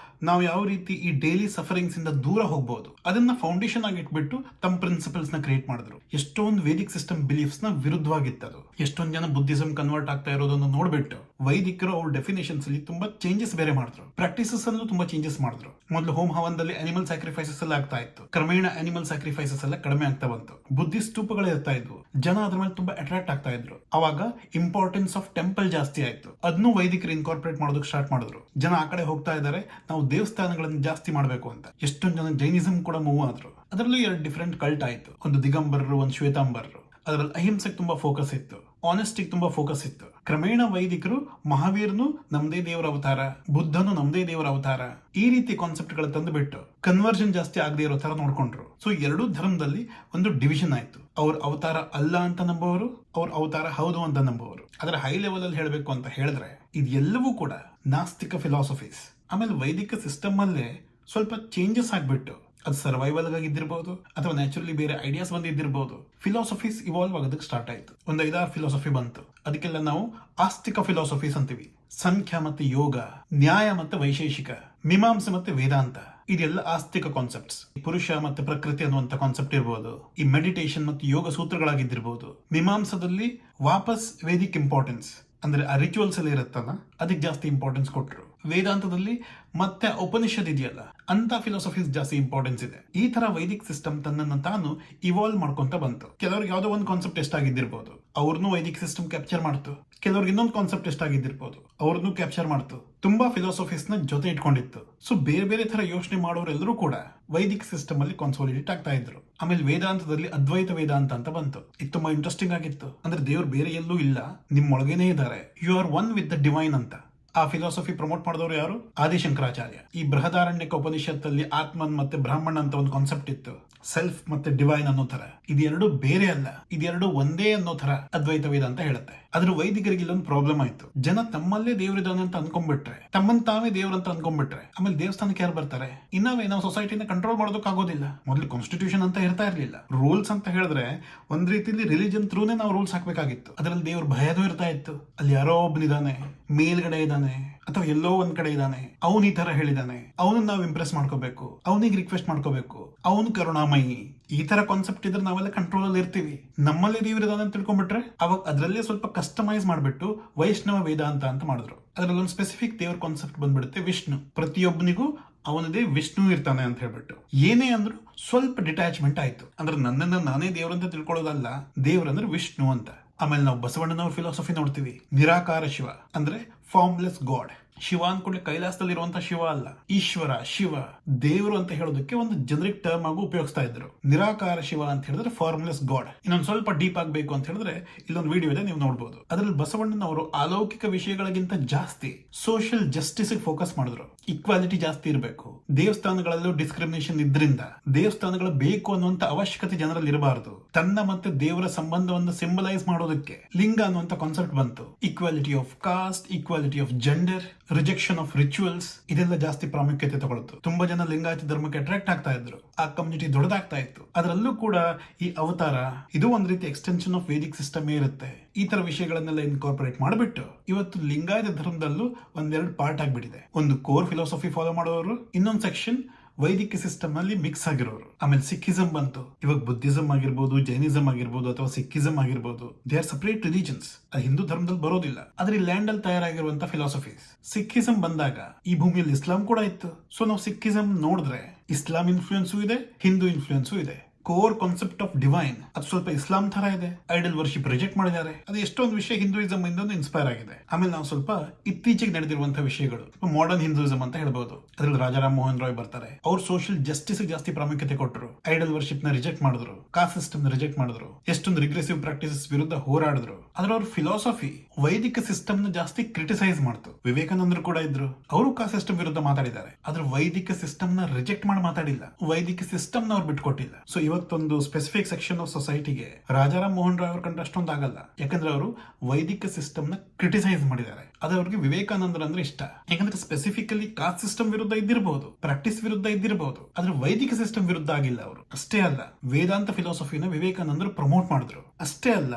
ನಾವು ಯಾವ ರೀತಿ ಈ ಡೈಲಿ ಸಫರಿಂಗ್ಸ್ ಇಂದ ದೂರ ಹೋಗ್ಬೋದು ಅದನ್ನ ಫೌಂಡೇಶನ್ ಆಗಿ ಇಟ್ಬಿಟ್ಟು ತಮ್ಮ ಪ್ರಿನ್ಸಿಪಲ್ಸ್ ನ ಕ್ರಿಯೇಟ್ ಮಾಡಿದ್ರು. ಎಷ್ಟೊಂದು ವೇದಿಕ್ ಸಿಸ್ಟಮ್ ಬಿಲೀಫ್ಸ್ ನ ವಿರುದ್ಧವಾಗಿತ್ತದು. ಎಷ್ಟೊಂದು ಜನ ಬುದ್ಧಿಸಂ ಕನ್ವರ್ಟ್ ಆಗ್ತಾ ಇರೋದನ್ನು ನೋಡ್ಬಿಟ್ಟು ವೈದಿಕರು ಅವ್ರ ಡೆಫಿನೇಷನ್ಸ್ ಅಲ್ಲಿ ತುಂಬಾ ಚೇಂಜಸ್ ಬೇರೆ ಮಾಡಿದ್ರು. ಪ್ರಾಕ್ಟೀಸಸ್ ಅಲ್ಲೂ ತುಂಬಾ ಚೇಂಜಸ್ ಮಾಡಿದ್ರು. ಮೊದಲು ಹೋಮ್ ಹವನದಲ್ಲಿ ಅನಿಮಲ್ ಸ್ಯಾಕ್ರಿಫೈಸಸ್ ಎಲ್ಲ ಆಗ್ತಾ ಆಗ್ತಾ ಇತ್ತು. ಕ್ರಮೇಣ ಅನಿಮಲ್ ಸ್ಯಾಕ್ರಿಫೈಸಸ್ ಎಲ್ಲ ಕಡಿಮೆ ಆಗ್ತಾ ಬಂತು. ಬುದ್ಧಿ ಸ್ತೂಪಗಳು ಇರ್ತಾ ಇದ್ವು. ಜನ ಅದ್ರ ಮೇಲೆ ತುಂಬಾ ಅಟ್ರಾಕ್ಟ್ ಆಗ್ತಾ ಇದ್ರು. ಅವಾಗ ಇಂಪಾರ್ಟೆನ್ಸ್ ಆಫ್ ಟೆಂಪಲ್ ಜಾಸ್ತಿ ಆಯ್ತು. ಅದನ್ನು ವೈದಿಕರು ಇನ್ಕಾರ್ಪೊರೇಟ್ ಮಾಡೋದಕ್ಕೆ ಸ್ಟಾರ್ಟ್ ಮಾಡಿದ್ರು. ಜನ ಆ ಕಡೆ ಹೋಗ್ತಾ ಇದ್ದಾರೆ, ನಾವು ದೇವಸ್ಥಾನಗಳನ್ನು ಜಾಸ್ತಿ ಮಾಡಬೇಕು ಅಂತ. ಎಷ್ಟೊಂದು ಜನ ಜೈನಿಸಂ ಕೂಡ ಮೂವ್ ಆದ್ರು. ಅದರಲ್ಲೂ 2 ಡಿಫರೆಂಟ್ ಕಲ್ಟ್ ಆಯ್ತು. ಒಂದು ದಿಗಂಬರರು, ಒಂದು ಶ್ವೇತಾಂಬರರು. ಅದರಲ್ಲಿ ಅಹಿಂಸೆಗೆ ತುಂಬಾ ಫೋಕಸ್ ಇತ್ತು, ಆನೆಸ್ಟಿಗೆ ತುಂಬಾ ಫೋಕಸ್ ಇತ್ತು. ಕ್ರಮೇಣ ವೈದಿಕರು ಮಹಾವೀರನು ನಮ್ದೇ ದೇವರ ಅವತಾರ, ಬುದ್ಧನು ನಮ್ದೇ ದೇವರ ಅವತಾರ, ಈ ರೀತಿ ಕಾನ್ಸೆಪ್ಟ್ ಗಳು ತಂದುಬಿಟ್ಟು ಕನ್ವರ್ಷನ್ ಜಾಸ್ತಿ ಆಗದೆ ಇರೋ ತರ ನೋಡ್ಕೊಂಡ್ರು. ಸೊ ಎರಡೂ ಧರ್ಮದಲ್ಲಿ ಒಂದು ಡಿವಿಷನ್ ಆಯ್ತು. ಅವ್ರ ಅವತಾರ ಅಲ್ಲ ಅಂತ ನಂಬುವವರು, ಅವ್ರ ಅವತಾರ ಹೌದು ಅಂತ ನಂಬುವವರು. ಅದರ ಹೈ ಲೆವೆಲ್ ಅಲ್ಲಿ ಹೇಳಬೇಕು ಅಂತ ಹೇಳಿದ್ರೆ ಇದೆಲ್ಲವೂ ಕೂಡ ನಾಸ್ತಿಕ ಫಿಲಾಸಫೀಸ್. ಆಮೇಲೆ ವೈದಿಕ ಸಿಸ್ಟಮ್ ಅಲ್ಲೇ ಸ್ವಲ್ಪ ಚೇಂಜಸ್ ಆಗ್ಬಿಟ್ಟು, ಅದು ಸರ್ವೈವಲ್ ಆಗಿದ್ದಿರಬಹುದು ಅಥವಾ ನ್ಯಾಚುರಲಿ ಬೇರೆ ಐಡಿಯಾಸ್ ಬಂದಿದ್ದಿರಬಹುದು, ಫಿಲಾಸಫೀಸ್ ಇವಾಲ್ವ್ ಆಗೋದಕ್ಕೆ ಸ್ಟಾರ್ಟ್ ಆಯ್ತು. ಒಂದು 5-6 ಫಿಲಾಸಫಿ ಬಂತು. ಅದಕ್ಕೆಲ್ಲ ನಾವು ಆಸ್ತಿಕ ಫಿಲಾಸಫೀಸ್ ಅಂತೀವಿ. ಸಂಖ್ಯಾ ಮತ್ತೆ ಯೋಗ, ನ್ಯಾಯ ಮತ್ತೆ ವೈಶೇಷಿಕ, ಮೀಮಾಂಸೆ ಮತ್ತೆ ವೇದಾಂತ, ಇದೆಲ್ಲ ಆಸ್ತಿಕ ಕಾನ್ಸೆಪ್ಟ್ಸ್. ಪುರುಷ ಮತ್ತೆ ಪ್ರಕೃತಿ ಅನ್ನುವಂತ ಕಾನ್ಸೆಪ್ಟ್ ಇರಬಹುದು. ಈ ಮೆಡಿಟೇಷನ್ ಮತ್ತು ಯೋಗ ಸೂತ್ರಗಳಾಗಿದ್ದಿರಬಹುದು. ಮೀಮಾಂಸದಲ್ಲಿ ವಾಪಸ್ ವೇದಿಕ್ ಇಂಪಾರ್ಟೆನ್ಸ್ ಅಂದ್ರೆ ಆ ರಿಚುವಲ್ಸ್ ಎಲ್ಲ ಇರುತ್ತಲ್ಲ, ಅದಕ್ಕೆ ಜಾಸ್ತಿ ಇಂಪಾರ್ಟೆನ್ಸ್ ಕೊಟ್ಟರು. ವೇದಾಂತದಲ್ಲಿ ಮತ್ತೆ ಉಪನಿಷತ್ ಇದೆಯಲ್ಲ, ಅಂತ ಫಿಲಾಸಫೀಸ್ ಜಾಸ್ತಿ ಇಂಪಾರ್ಟೆನ್ಸ್ ಇದೆ. ಈ ತರ ವೈದಿಕ್ ಸಿಸ್ಟಮ್ ತನ್ನನ್ನು ತಾನು ಇವಾಲ್ವ್ ಮಾಡ್ಕೊಂತ ಬಂತು. ಕೆಲವ್ರಿಗೆ ಯಾವುದೋ ಒಂದು ಕಾನ್ಸೆಪ್ಟ್ ಎಷ್ಟ ಆಗಿದ್ದಿರ್ಬೋದು, ಅವ್ರನ್ನೂ ವೈದಿಕ್ ಸಿಸ್ಟಮ್ ಕ್ಯಾಪ್ಚರ್ ಮಾಡ್ತು. ಕೆಲವ್ರಿಗೆ ಇನ್ನೊಂದು ಕಾನ್ಸೆಪ್ಟ್ ಎಷ್ಟ ಆಗಿದ್ದಿರ್ಬೋದು, ಅವ್ರನ್ನೂ ಕ್ಯಾಪ್ಚರ್ ಮಾಡ್ತು. ತುಂಬಾ ಫಿಲಾಸಫೀಸ್ ನ ಜೊತೆ ಇಟ್ಕೊಂಡಿತ್ತು. ಸೊ ಬೇರೆ ಬೇರೆ ತರ ಯೋಚನೆ ಮಾಡೋರೆಲ್ಲರೂ ಕೂಡ ವೈದಿಕ್ ಸಿಸ್ಟಮ್ ಅಲ್ಲಿ ಕಾನ್ಸಾಲಿಡೇಟ್ ಆಗ್ತಾ ಇದ್ರು. ಆಮೇಲೆ ವೇದಾಂತದಲ್ಲಿ ಅದ್ವೈತ ವೇದಾಂತ ಅಂತ ಬಂತು. ಇದು ತುಂಬಾ ಇಂಟ್ರೆಸ್ಟಿಂಗ್ ಆಗಿತ್ತು. ಅಂದ್ರೆ ದೇವ್ರು ಬೇರೆ ಎಲ್ಲೂ ಇಲ್ಲ, ನಿಮ್ಮೊಳಗೇನೆ ಇದ್ದಾರೆ, you are one with the divine ಅಂತ. ಆ ಫಿಲಾಸಫಿ ಪ್ರಮೋಟ್ ಮಾಡಿದವರು ಯಾರು? ಆದಿಶಂಕರಾಚಾರ್ಯ. ಈ ಬೃಹದಾರಣ್ಯಕ ಉಪನಿಷತ್ತಲ್ಲಿ ಆತ್ಮನ್ ಮತ್ತೆ ಬ್ರಾಹ್ಮಣ ಅಂತ ಒಂದು ಕಾನ್ಸೆಪ್ಟ್ ಇತ್ತು. ಸೆಲ್ಫ್ ಮತ್ತೆ ಡಿವೈನ್ ಅನ್ನೋ ತರ. ಇದೆರಡು ಬೇರೆ ಅಲ್ಲ, ಇದೆರಡು ಒಂದೇ ಅನ್ನೋ ತರ ಅದ್ವೈತ ವೇದಾಂತ ಹೇಳುತ್ತೆ. ಆದ್ರೆ ವೈದಿಕರಿಗೆ ಇಲ್ಲೊಂದು ಪ್ರಾಬ್ಲಮ್ ಆಯ್ತು. ಜನ ತಮ್ಮಲ್ಲೇ ದೇವರಿದ್ದಾನೆ ಅಂತ ಅನ್ಕೊಂಡ್ಬಿಟ್ರೆ, ತಮ್ಮನ್ ತಾವೇ ದೇವ್ರಂತ ಅನ್ಕೊಂಡ್ಬಿಟ್ರೆ, ಆಮೇಲೆ ದೇವಸ್ಥಾನಕ್ಕೆ ಯಾರು ಬರ್ತಾರೆ? ಇನ್ನವೇ ನಾವು ಸೊಸೈಟಿನ ಕಂಟ್ರೋಲ್ ಮಾಡೋದಕ್ಕೆ ಆಗೋದಿಲ್ಲ. ಮೊದಲು ಕಾನ್ಸ್ಟಿಟ್ಯೂಷನ್ ಅಂತ ಇರ್ತಾ ಇರ್ಲಿಲ್ಲ. ರೂಲ್ಸ್ ಅಂತ ಹೇಳಿದ್ರೆ ಒಂದ್ ರೀತಿಯಲ್ಲಿ ರಿಲಿಜನ್ ಥ್ರೂನೇ ನಾವು ರೂಲ್ಸ್ ಹಾಕ್ಬೇಕಾಗಿತ್ತು. ಅದರಲ್ಲಿ ದೇವ್ರ ಭಯನೂ ಇರ್ತಾ ಇತ್ತು. ಅಲ್ಲಿ ಯಾರೋ ಒಬ್ಬನಿದಾನೆ, ಮೇಲ್ಗಡೆ ಇದ್ದಾನೆ ಅಥವಾ ಎಲ್ಲೋ ಒಂದ್ ಕಡೆ ಇದ್ದಾನೆ, ಅವನು ಈ ತರ ಹೇಳಿದಾನೆ, ಅವನನ್ನ ನಾವು ಇಂಪ್ರೆಸ್ ಮಾಡ್ಕೋಬೇಕು, ಅವನಿಗೆ ರಿಕ್ವೆಸ್ಟ್ ಮಾಡ್ಕೋಬೇಕು, ಅವನು ಕರುಣಾಮಯಿ. ಈ ತರ ಕಾನ್ಸೆಪ್ಟ್ ಇದ್ರೆ ನಾವೆಲ್ಲ ಕಂಟ್ರೋಲ್ ಅಲ್ಲಿ ಇರ್ತೀವಿ. ನಮ್ಮಲ್ಲಿ ದೇವರಿದಾನೆ ಅಂತ ತಿಳ್ಕೊಂಡ್ಬಿಟ್ರೆ ಅವಾಗ ಅದರಲ್ಲೇ ಸ್ವಲ್ಪ ಕಸ್ಟಮೈಸ್ ಮಾಡ್ಬಿಟ್ಟು ವೈಷ್ಣವ ವೇದಾಂತ ಅಂತ ಮಾಡಿದ್ರು. ಅದರಲ್ಲಿ ಒಂದು ಸ್ಪೆಸಿಫಿಕ್ ದೇವ್ರ ಕಾನ್ಸೆಪ್ಟ್ ಬಂದ್ಬಿಡುತ್ತೆ, ವಿಷ್ಣು. ಪ್ರತಿಯೊಬ್ಬನಿಗೂ ಅವನದೇ ವಿಷ್ಣು ಇರ್ತಾನೆ ಅಂತ ಹೇಳ್ಬಿಟ್ಟು. ಏನೇ ಅಂದ್ರೂ ಸ್ವಲ್ಪ ಡಿಟ್ಯಾಚ್ಮೆಂಟ್ ಆಯ್ತು. ಅಂದ್ರೆ ನನ್ನನ್ನ ನಾನೇ ದೇವ್ರಂತ ತಿಳ್ಕೊಳ್ಳೋದಲ್ಲ, ದೇವ್ರಂದ್ರೆ ವಿಷ್ಣು ಅಂತ. ಆಮೇಲೆ ನಾವು ಬಸವಣ್ಣನವ್ರ ಫಿಲಾಸಫಿ ನೋಡ್ತೀವಿ. ನಿರಾಕಾರ ಶಿವ ಅಂದ್ರೆ ಫಾರ್ಮ್ಲೆಸ್ ಗಾಡ್. ಶಿವ ಅಂದ್ಕೊಂಡ್ರೆ ಕೈಲಾಸದಲ್ಲಿ ಇರುವಂತಹ ಶಿವ ಅಲ್ಲ, ಈಶ್ವರ, ಶಿವ, ದೇವರು ಅಂತ ಹೇಳೋದಕ್ಕೆ ಒಂದು ಜನರಿಕ್ ಟರ್ಮ್ ಆಗಿ ಉಪಯೋಗಿಸ್ತಾ ಇದ್ರು. ನಿರಾಕಾರ ಶಿವ ಅಂತ ಹೇಳಿದ್ರೆ ಫಾರ್ಮ್ಲೆಸ್ ಗಾಡ್. ಇನ್ನೊಂದು ಸ್ವಲ್ಪ ಡೀಪ್ ಆಗಬೇಕು ಅಂತ ಹೇಳಿದ್ರೆ ಇಲ್ಲೊಂದು ವಿಡಿಯೋ ಇದೆ, ನೀವು ನೋಡಬಹುದು. ಅದರಲ್ಲಿ ಬಸವಣ್ಣನವರು ಅಲೌಕಿಕ ವಿಷಯಗಳಿಗಿಂತ ಜಾಸ್ತಿ ಸೋಷಿಯಲ್ ಜಸ್ಟಿಸ್ ಫೋಕಸ್ ಮಾಡಿದ್ರು. ಇಕ್ವಾಲಿಟಿ ಜಾಸ್ತಿ ಇರಬೇಕು, ದೇವಸ್ಥಾನಗಳಲ್ಲೂ ಡಿಸ್ಕ್ರಿಮಿನೇಷನ್ ಇದ್ರಿಂದ ದೇವಸ್ಥಾನಗಳು ಬೇಕು ಅನ್ನುವಂತ ಅವಶ್ಯಕತೆ ಜನರಲ್ಲಿ ಇರಬಾರದು. ತನ್ನ ಮತ್ತೆ ದೇವರ ಸಂಬಂಧವನ್ನು ಸಿಂಬಲೈಸ್ ಮಾಡೋದಕ್ಕೆ ಲಿಂಗ ಅನ್ನುವಂತ ಕಾನ್ಸೆಪ್ಟ್ ಬಂತು. Equality of cost, equality of gender, rejection of rituals, ಇದೆಲ್ಲ ಜಾಸ್ತಿ ಪ್ರಾಮುಖ್ಯತೆ ತಗೊಳ್ತು. ತುಂಬಾ ಜನ ಲಿಂಗಾಯತ ಧರ್ಮಕ್ಕೆ ಅಟ್ರಾಕ್ಟ್ ಆಗ್ತಾ ಇದ್ರು. ಆ ಕಮ್ಯುನಿಟಿ ದೊಡ್ಡದಾಗ್ತಾ ಇತ್ತು. ಅದರಲ್ಲೂ ಕೂಡ ಈ ಅವತಾರ ಇದು ಒಂದ್ ರೀತಿ ಎಕ್ಸ್ಟೆನ್ಷನ್ ಆಫ್ ವೇದಿಕ್ ಸಿಸ್ಟಮ್ ಇರುತ್ತೆ. ಈ ತರ ವಿಷಯಗಳನ್ನೆಲ್ಲ ಇನ್ಕಾರ್ಪೊರೇಟ್ ಮಾಡಿಬಿಟ್ಟು ಇವತ್ತು ಲಿಂಗಾಯತ ಧರ್ಮದಲ್ಲೂ ಒಂದೆರಡು ಪಾರ್ಟ್ ಆಗ್ಬಿಟ್ಟಿದೆ. ಒಂದು ಕೋರ್ ಫಿಲಾಸಫಿ ಫಾಲೋ ಮಾಡೋರು, ಇನ್ನೊಂದು ಸೆಕ್ಷನ್ ವೈದಿಕ ಸಿಸ್ಟಮ್ ನಲ್ಲಿ ಮಿಕ್ಸ್ ಆಗಿರೋರು. ಆಮೇಲೆ ಸಿಕ್ಕಿಸಂ ಬಂತು. ಇವಾಗ ಬುದ್ಧಿಸಂ ಆಗಿರ್ಬೋದು, ಜೈನಿಸಂ ಆಗಿರ್ಬೋದು ಅಥವಾ ಸಿಕ್ಕಿಸಂ ಆಗಿರ್ಬೋದು, ದೇ ಆರ್ ಸಪರೇಟ್ ರಿಲಿಜನ್ಸ್. ಅದು ಹಿಂದೂ ಧರ್ಮದಲ್ಲಿ ಬರೋದಿಲ್ಲ. ಆದ್ರೆ ಈ ಲ್ಯಾಂಡ್ ಅಲ್ಲಿ ತಯಾರಾಗಿರುವಂತ ಫಿಲಾಸಫೀಸ್. ಸಿಕ್ಕಿಸಂ ಬಂದಾಗ ಈ ಭೂಮಿಯಲ್ಲಿ ಇಸ್ಲಾಂ ಕೂಡ ಇತ್ತು. ಸೊ ನಾವು ಸಿಕ್ಕಿಸಂ ನೋಡಿದ್ರೆ ಇಸ್ಲಾಂ ಇನ್ಫ್ಲೂಯೆನ್ಸು ಇದೆ, ಹಿಂದೂ ಇನ್ಫ್ಲೂಯೆನ್ಸು ಇದೆ. ಕೋರ್ ಕಾನ್ಸೆಪ್ಟ್ ಆಫ್ ಡಿವೈನ್ ಅದು ಸ್ವಲ್ಪ ಇಸ್ಲಾಂ ತರ ಇದೆ. ಐಡಲ್ ವರ್ಷಿಪ್ ರಿಜೆಕ್ಟ್ ಮಾಡಿದ್ದಾರೆ. ಅದು ಎಷ್ಟೊಂದು ವಿಷಯ ಹಿಂದೂಯಿಸಂ ಇಂದ ಇನ್ಸ್ಪೈರ್ ಆಗಿದೆ. ಆಮೇಲೆ ನಾವು ಸ್ವಲ್ಪ ಇತ್ತೀಚೆಗೆ ನಡೆದಿರುವಂತಹ ವಿಷಯಗಳು, ಮಾಡರ್ನ್ ಹಿಂದೂಯಿಸಂ ಅಂತ ಹೇಳ್ಬಹುದು. ಅದ್ರಲ್ಲಿ ರಾಜಾರಾಮ್ ಮೋಹನ್ ರಾಯ್ ಬರ್ತಾರೆ. ಅವ್ರು ಸೋಷಿಯಲ್ ಜಸ್ಟಿಸ್ ಜಾಸ್ತಿ ಪ್ರಾಮುಖ್ಯತೆ ಕೊಟ್ಟರು. ಐಡಲ್ ವರ್ಷಿಪ್ ನ ರಿಜೆಕ್ಟ್ ಮಾಡಿದ್ರು, ಕಾಸ್ಟ್ ಸಿಸ್ಟಮ್ ನ ರಿಜೆಕ್ಟ್ ಮಾಡಿದ್ರು, ಎಷ್ಟೊಂದು ರಿಗ್ರೆಸಿವ್ ಪ್ರಾಕ್ಟೀಸಸ್ ವಿರುದ್ಧ ಹೋರಾಡಿದ್ರು. ಆದ್ರೆ ಅವ್ರ ಫಿಲಾಸಫಿ ವೈದಿಕ ಸಿಸ್ಟಮ್ ನ ಜಾಸ್ತಿ ಕ್ರಿಟಿಸೈಸ್ ಮಾಡ್ತು. ವಿವೇಕಾನಂದರು ಕೂಡ ಇದ್ರು, ಅವರು ಕಾಸ್ಟ್ ಸಿಸ್ಟಮ್ ವಿರುದ್ಧ ಮಾತಾಡಿದ್ದಾರೆ. ಆದ್ರೆ ವೈದಿಕ ಸಿಸ್ಟಮ್ ನ ರಿಜೆಕ್ಟ್ ಮಾಡಿ ಮಾತಾಡಿಲ್ಲ, ವೈದಿಕ ಸಿಸ್ಟಮ್ ನ ಅವ್ರು ಬಿಟ್ಕೊಟ್ಟಿಲ್ಲ. ಸೊ ಇವತ್ತೊಂದು ಸ್ಪೆಸಿಫಿಕ್ ಸೆಕ್ಷನ್ ಆಫ್ ಸೊಸೈಟಿಗೆ ರಾಜಾರಾಮ್ ಮೋಹನ್ ರಾಯ್ ಅವ್ರ ಕಂಡ್ರೆ ಅಷ್ಟೊಂದು ಆಗಲ್ಲ. ಯಾಕಂದ್ರೆ ಅವರು ವೈದಿಕ ಸಿಸ್ಟಮ್ ನ ಕ್ರಿಟಿಸೈಸ್ ಮಾಡಿದ್ದಾರೆ. ಅದು ಅವ್ರಿಗೆ ವಿವೇಕಾನಂದರ ಅಂದ್ರೆ ಇಷ್ಟ. ಯಾಕಂದ್ರೆ ಸ್ಪೆಸಿಫಿಕಲಿ ಕಾಸ್ಟ್ ಸಿಸ್ಟಮ್ ವಿರುದ್ಧ ಇದ್ದಿರಬಹುದು, ಪ್ರಾಕ್ಟೀಸ್ ವಿರುದ್ಧ ಇದ್ದಿರಬಹುದು, ಆದ್ರೆ ವೈದಿಕ ಸಿಸ್ಟಮ್ ವಿರುದ್ಧ ಆಗಿಲ್ಲ ಅವರು. ಅಷ್ಟೇ ಅಲ್ಲ, ವೇದಾಂತ ಫಿಲಾಸಫಿನ ವಿವೇಕಾನಂದರು ಪ್ರಮೋಟ್ ಮಾಡಿದ್ರು. ಅಷ್ಟೇ ಅಲ್ಲ,